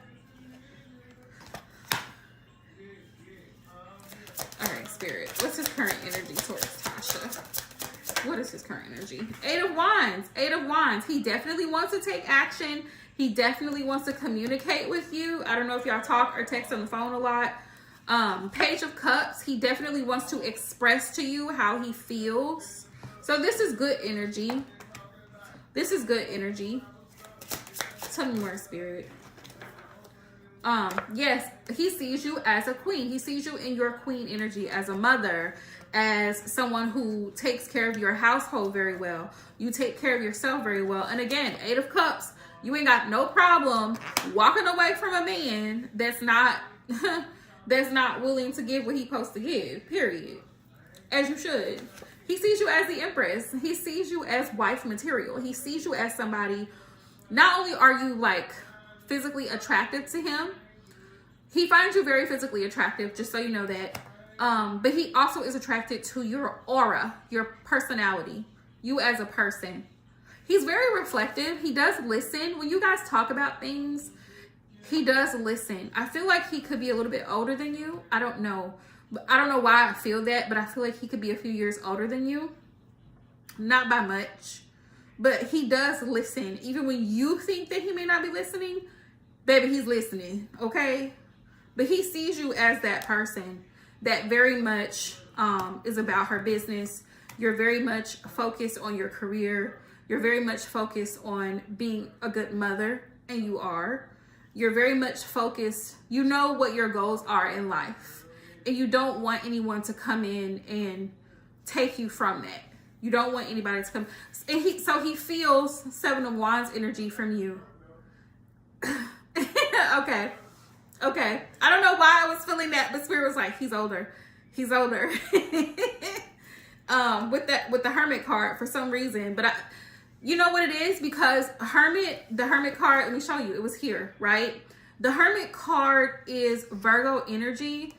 All right, Spirit. What's his current energy towards Tasha? What is his current energy? 8 of Wands. 8 of Wands. He definitely wants to take action. He definitely wants to communicate with you. I don't know if y'all talk or text on the phone a lot. Page of Cups. He definitely wants to express to you how he feels. So this is good energy. This is good energy. Tell me more, Spirit. Yes, he sees you as a queen. He sees you in your queen energy, as a mother, as someone who takes care of your household very well. You take care of yourself very well. And again, 8 of Cups, you ain't got no problem walking away from a man that's not that's not willing to give what he's supposed to give, period. As you should. He sees you as the Empress. He sees you as wife material. He sees you as somebody, not only are you like physically attracted to him, he finds you very physically attractive, just so you know that. But he also is attracted to your aura, your personality, you as a person. He's very reflective. He does listen. When you guys talk about things, he does listen. I feel like he could be a little bit older than you. I don't know. I don't know why I feel that, but I feel like he could be a few years older than you. Not by much. But he does listen. Even when you think that he may not be listening, baby, he's listening, okay? But he sees you as that person that very much is about her business. You're very much focused on your career. You're very much focused on being a good mother, and you are. You're very much focused. You know what your goals are in life, and you don't want anyone to come in and take you from that. You don't want anybody to come. And so he feels 7 of Wands energy from you. Okay. Okay. I don't know why I was feeling that, but Spirit was like, he's older. He's older. With the Hermit card for some reason. But you know what it is? Because the Hermit card, let me show you. It was here, right? The Hermit card is Virgo energy.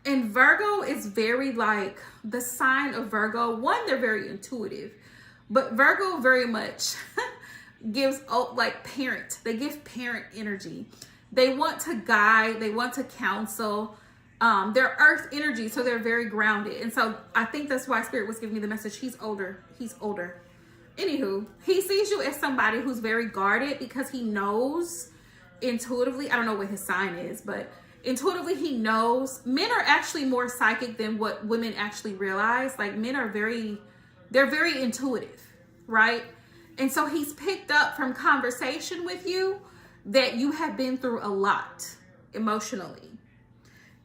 And Virgo is very like the sign of Virgo. One, they're very intuitive. But Virgo very much gives like parent. They give parent energy. They want to guide. They want to counsel. They're earth energy, so they're very grounded. And so I think that's why Spirit was giving me the message. He's older. He's older. Anywho, he sees you as somebody who's very guarded because he knows intuitively. I don't know what his sign is, but intuitively he knows. Men are actually more psychic than what women actually realize. Like men are they're very intuitive, right? And so he's picked up from conversation with you that you have been through a lot emotionally.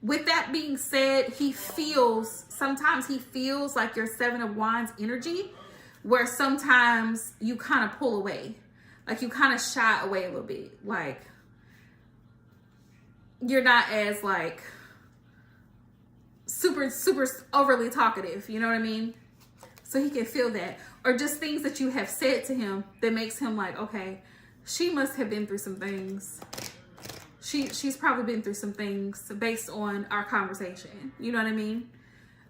With that being said, sometimes he feels like your 7 of Wands energy, where sometimes you kind of pull away, like you kind of shy away a little bit, like you're not as like super overly talkative, you know what I mean? So he can feel that, or just things that you have said to him that makes him like, okay, she must have been through some things. She's probably been through some things based on our conversation. You know what I mean?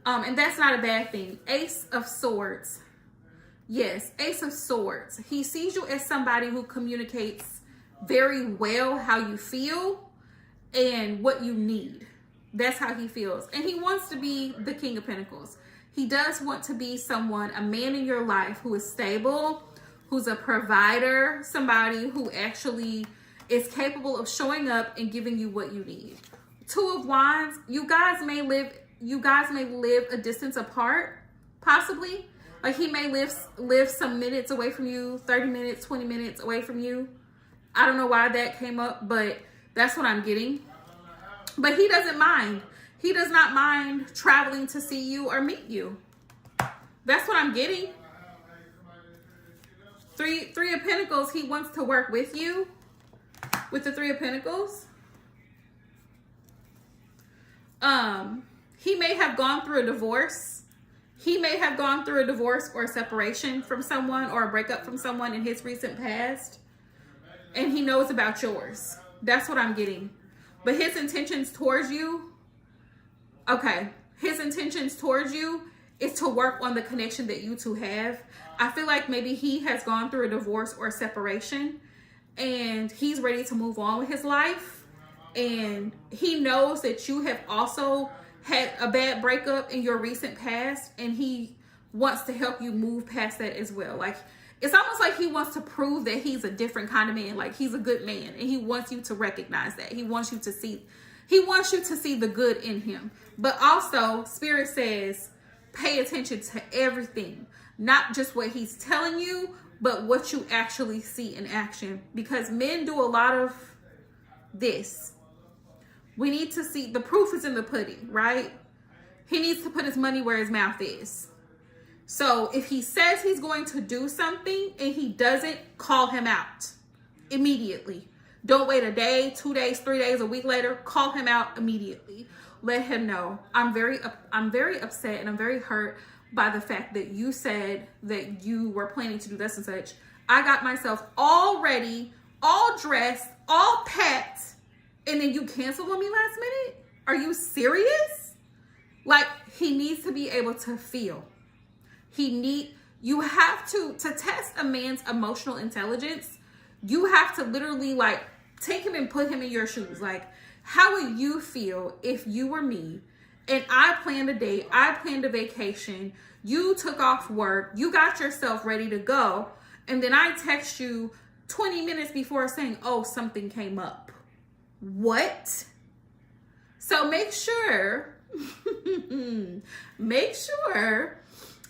And that's not a bad thing. Ace of Swords. Yes, Ace of Swords. He sees you as somebody who communicates very well how you feel and what you need. That's how he feels. And he wants to be the King of Pentacles. He does want to be someone, a man in your life who is stable, who's a provider, somebody who actually is capable of showing up and giving you what you need. 2 of Wands, you guys may live a distance apart, possibly. Like he may live some minutes away from you, 30 minutes, 20 minutes away from you. I don't know why that came up, but that's what I'm getting. But he doesn't mind. He does not mind traveling to see you or meet you. That's what I'm getting. Three of Pentacles, he wants to work with you. With the 3 of Pentacles, he may have gone through a divorce. He may have gone through a divorce or a separation from someone or a breakup from someone in his recent past. And he knows about yours. That's what I'm getting. But his intentions towards you, okay, his intentions towards you is to work on the connection that you two have. I feel like maybe he has gone through a divorce or a separation and he's ready to move on with his life. And he knows that you have also had a bad breakup in your recent past, and he wants to help you move past that as well. Like, it's almost like he wants to prove that he's a different kind of man. Like, he's a good man, and he wants you to recognize that. He wants you to see the good in him. But also, Spirit says, pay attention to everything, not just what he's telling you, but what you actually see in action. Because men do a lot of this. We need to see, the proof is in the pudding, right? He needs to put his money where his mouth is. So if he says he's going to do something and he doesn't, call him out immediately. Don't wait a day, 2 days, 3 days, a week later. Call him out immediately. Let him know, I'm very upset and I'm very hurt by the fact that you said that you were planning to do this and such. I got myself all ready, all dressed, all packed, and then you canceled on me last minute? Are you serious? Like, he needs to be able to feel. You have to test a man's emotional intelligence. You have to literally like take him and put him in your shoes. Like, how would you feel if you were me and I planned a date, I planned a vacation, you took off work, you got yourself ready to go, and then I text you 20 minutes before saying, oh, something came up. What? So make sure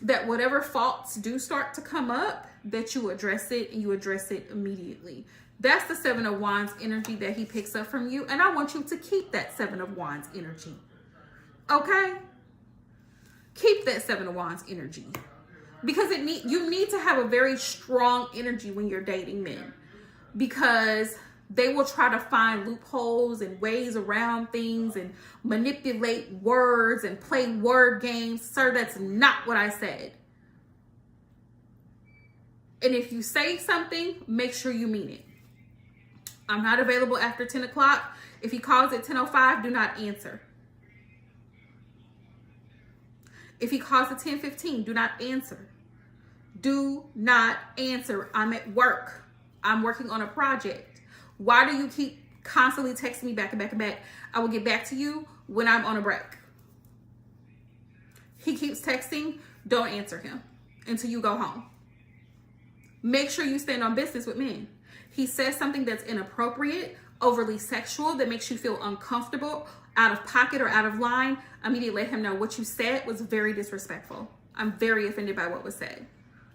that whatever faults do start to come up, that you address it, and you address it immediately. That's the 7 of Wands energy that he picks up from you. And I want you to keep that 7 of Wands energy. Okay? Keep that 7 of Wands energy. Because you need to have a very strong energy when you're dating men. Because they will try to find loopholes and ways around things and manipulate words and play word games. Sir, that's not what I said. And if you say something, make sure you mean it. I'm not available after 10 o'clock. If he calls at 10:05, do not answer. If he calls at 10:15, do not answer. Do not answer. I'm at work. I'm working on a project. Why do you keep constantly texting me back and back and back? I will get back to you when I'm on a break. He keeps texting. Don't answer him until you go home. Make sure you stand on business with men. He says something that's inappropriate, overly sexual, that makes you feel uncomfortable, out of pocket or out of line. Immediately let him know what you said was very disrespectful. I'm very offended by what was said.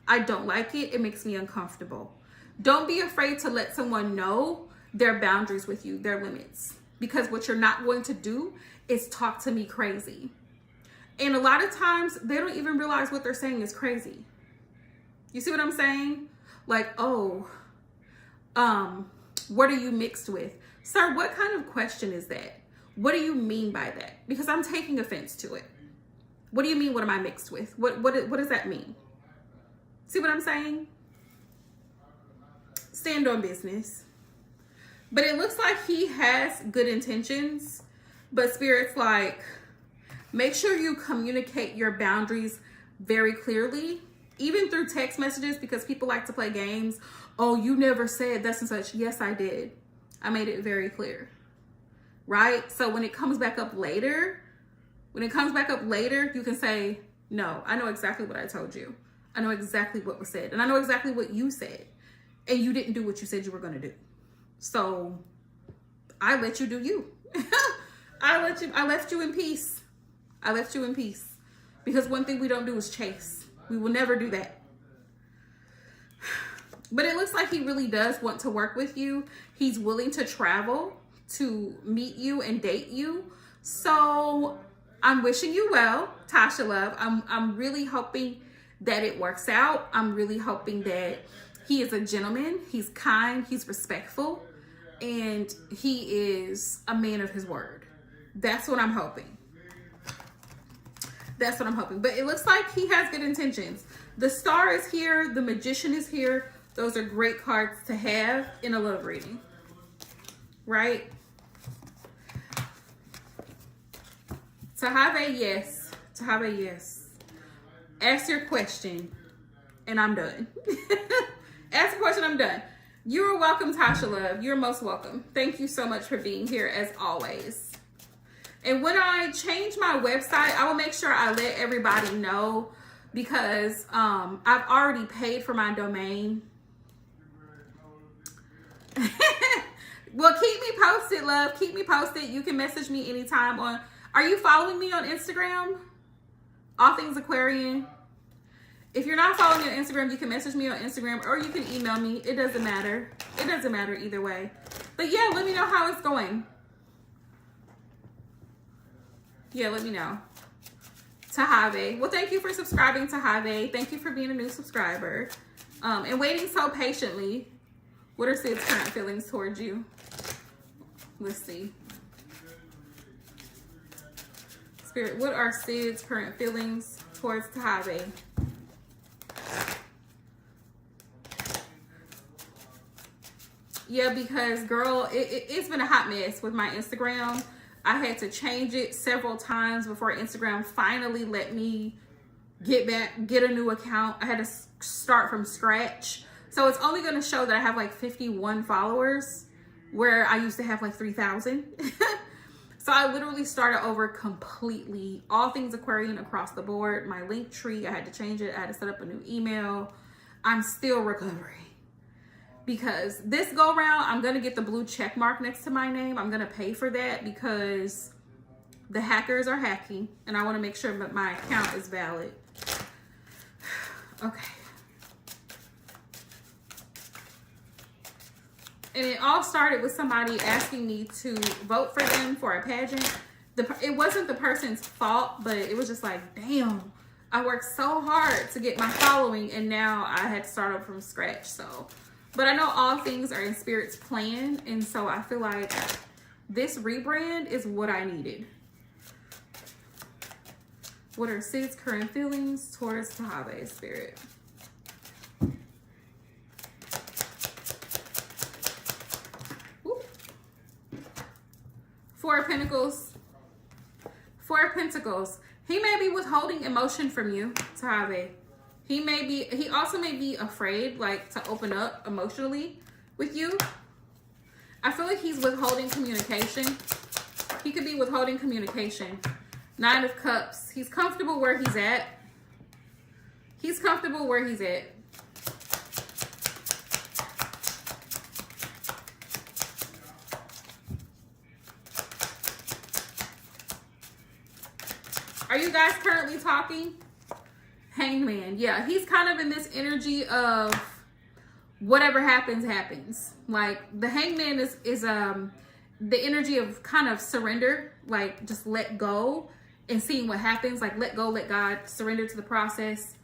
I don't like it. It makes me uncomfortable. Don't be afraid to let someone know their boundaries with you, their limits. Because what you're not going to do is talk to me crazy. And a lot of times they don't even realize what they're saying is crazy. You see what I'm saying? Like, oh, what are you mixed with? Sir, what kind of question is that? What do you mean by that? Because I'm taking offense to it. What do you mean, what am I mixed with? What does that mean? See what I'm saying? Stand on business. But it looks like he has good intentions, but Spirit's like, make sure you communicate your boundaries very clearly, even through text messages, because people like to play games. Oh, you never said this and such. Yes, I did. I made it very clear, right? So when it comes back up later, you can say, no, I know exactly what I told you. I know exactly what was said. And I know exactly what you said. And you didn't do what you said you were going to do. So I let you do you. I left you in peace. I left you in peace. Because one thing we don't do is chase. We will never do that. But it looks like he really does want to work with you. He's willing to travel to meet you and date you. So I'm wishing you well, Tasha Love. I'm really hoping that it works out. I'm really hoping that he is a gentleman. He's kind. He's respectful. And he is a man of his word. That's what I'm hoping. That's what I'm hoping. But it looks like he has good intentions. The Star is here. The Magician is here. Those are great cards to have in a love reading. Right? To have a yes. To have a yes. Ask your question, and I'm done. Ask a question, I'm done. You're welcome, Tasha Love. You're most welcome. Thank you so much for being here, as always. And when I change my website, I will make sure I let everybody know, because I've already paid for my domain. Well, keep me posted, love. Keep me posted. You can message me anytime on... Are you following me on Instagram? All Things Aquarian. If you're not following me on Instagram, you can message me on Instagram, or you can email me. It doesn't matter. It doesn't matter either way. But yeah, let me know how it's going. Yeah, let me know. Tahave. Well, thank you for subscribing, Tahave. Thank you for being a new subscriber. And waiting so patiently. What are Sid's current feelings towards you? Let's see. Spirit, what are Sid's current feelings towards Tahave? Yeah, because girl, it's been a hot mess with my Instagram. I had to change it several times before Instagram finally let me get a new account. I had to start from scratch. So it's only going to show that I have like 51 followers, where I used to have like 3,000. So I literally started over completely. All Things Aquarian across the board. My link tree, I had to change it. I had to set up a new email. I'm still recovering. Because this go round, I'm going to get the blue check mark next to my name. I'm going to pay for that because the hackers are hacking. And I want to make sure that my account is valid. Okay. And it all started with somebody asking me to vote for them for a pageant. It wasn't the person's fault, but it was just like, damn, I worked so hard to get my following, and now I had to start up from scratch. So, but I know all things are in Spirit's plan, and so I feel like this rebrand is what I needed. What are Sid's current feelings towards Tahave, Spirit? Four of Pentacles. Four of Pentacles. He may be withholding emotion from you, Tahave. He also may be afraid, like, to open up emotionally with you. I feel like he's withholding communication. He could be withholding communication. Nine of Cups. He's comfortable where he's at. He's comfortable where he's at. Are you guys currently talking? Hangman. Yeah, he's kind of in this energy of whatever happens, happens. Like, the Hangman is the energy of kind of surrender, like just let go and seeing what happens. Like, let go, let God, surrender to the process.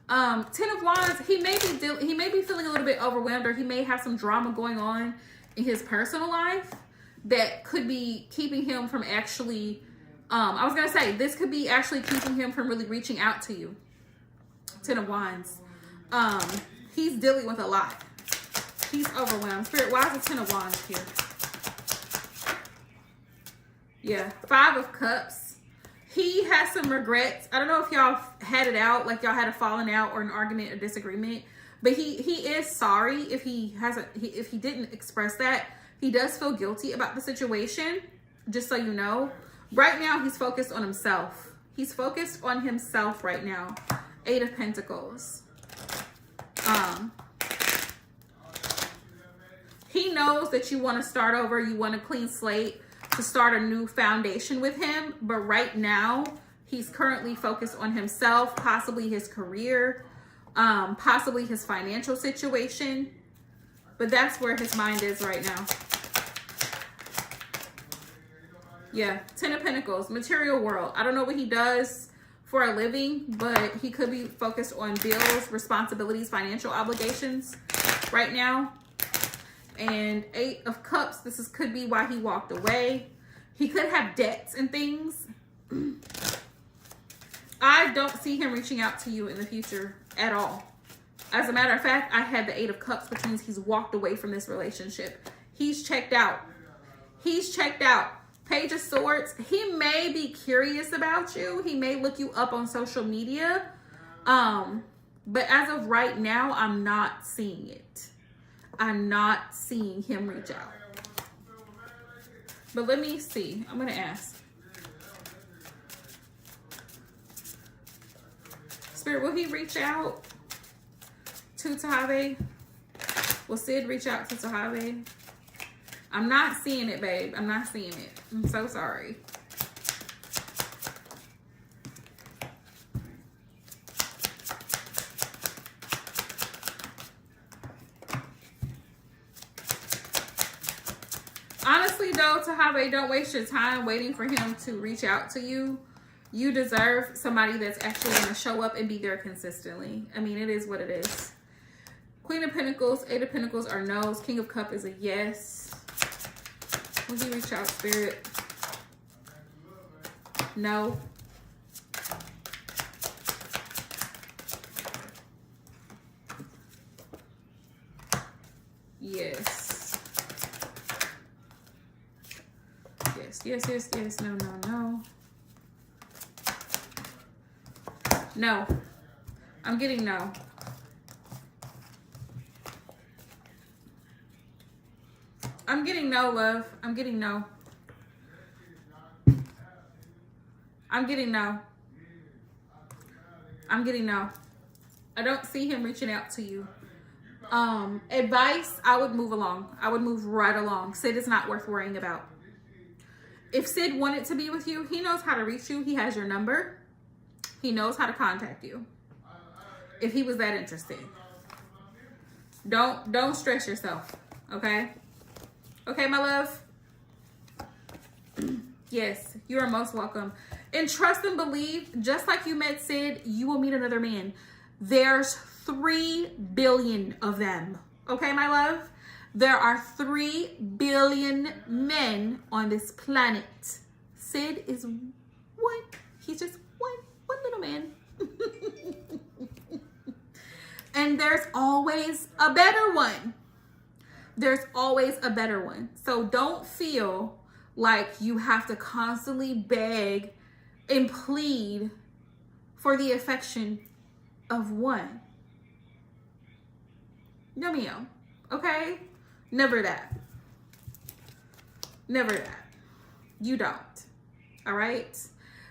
10 of Wands, he may be feeling a little bit overwhelmed, or he may have some drama going on in his personal life that could be keeping him from actually... I was going to say, this could be actually keeping him from really reaching out to you. 10 of Wands. He's dealing with a lot. He's overwhelmed. Spirit, why is the 10 of Wands here? Yeah. 5 of Cups. He has some regrets. I don't know if y'all had it out, like y'all had a falling out or an argument or disagreement, but he is sorry if if he didn't express that. He does feel guilty about the situation, just so you know. Right now, he's focused on himself. He's focused on himself right now. 8 of Pentacles. He knows that you want to start over. You want a clean slate to start a new foundation with him. But right now, he's currently focused on himself, possibly his career, possibly his financial situation. But that's where his mind is right now. Yeah, 10 of Pentacles, material world. I don't know what he does for a living, but he could be focused on bills, responsibilities, financial obligations right now. And 8 of Cups, could be why he walked away. He could have debts and things. I don't see him reaching out to you in the future at all. As a matter of fact, I had the 8 of Cups, which means he's walked away from this relationship. He's checked out. He's checked out. Page of Swords, he may be curious about you. He may look you up on social media, But as of right now, I'm not seeing it. I'm not seeing him reach out. But let me see. I'm going to ask. Spirit, will he reach out to Tahaveh? Will Sid reach out to Tahaveh? I'm not seeing it, babe. I'm not seeing it. I'm so sorry. Honestly, though, Tahaveh, don't waste your time waiting for him to reach out to you. You deserve somebody that's actually going to show up and be there consistently. I mean, it is what it is. Queen of Pentacles, Eight of Pentacles are no's. King of Cups is a yes. Will he reach out, Spirit? No. Yes. Yes, yes, yes, yes. No, no, no. No. I'm getting no. I'm getting no, love. I'm getting no. I'm getting no. I'm getting no. I don't see him reaching out to you. Advice, I would move along. I would move right along. Sid is not worth worrying about. If Sid wanted to be with you, he knows how to reach you. He has your number. He knows how to contact you. If he was that interested. Don't stress yourself. Okay? Okay, my love? Yes, you are most welcome. And trust and believe, just like you met Sid, you will meet another man. There's 3 billion of them. Okay, my love? There are 3 billion men on this planet. Sid is one. He's just one little man. And there's always a better one. There's always a better one. So don't feel like you have to constantly beg and plead for the affection of one. No mio. Okay? Never that. Never that. You don't. All right?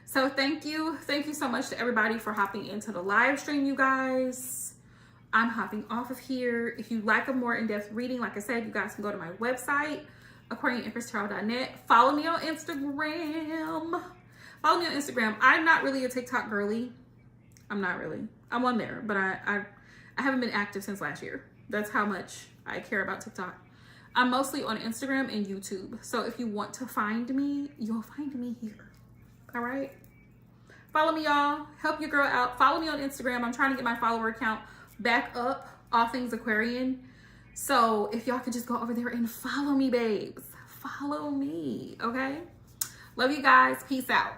So thank you. Thank you so much to everybody for hopping into the live stream, you guys. I'm hopping off of here. If you like a more in-depth reading, like I said, you guys can go to my website, AquarianEmpressTarot.net. Follow me on Instagram. Follow me on Instagram. I'm not really a TikTok girly. I'm not really. I'm on there, but I haven't been active since last year. That's how much I care about TikTok. I'm mostly on Instagram and YouTube. So if you want to find me, you'll find me here. All right? Follow me, y'all. Help your girl out. Follow me on Instagram. I'm trying to get my follower count back up, All Things Aquarian. So if y'all could just go over there and follow me, babes. Follow me, okay? Love you guys. Peace out.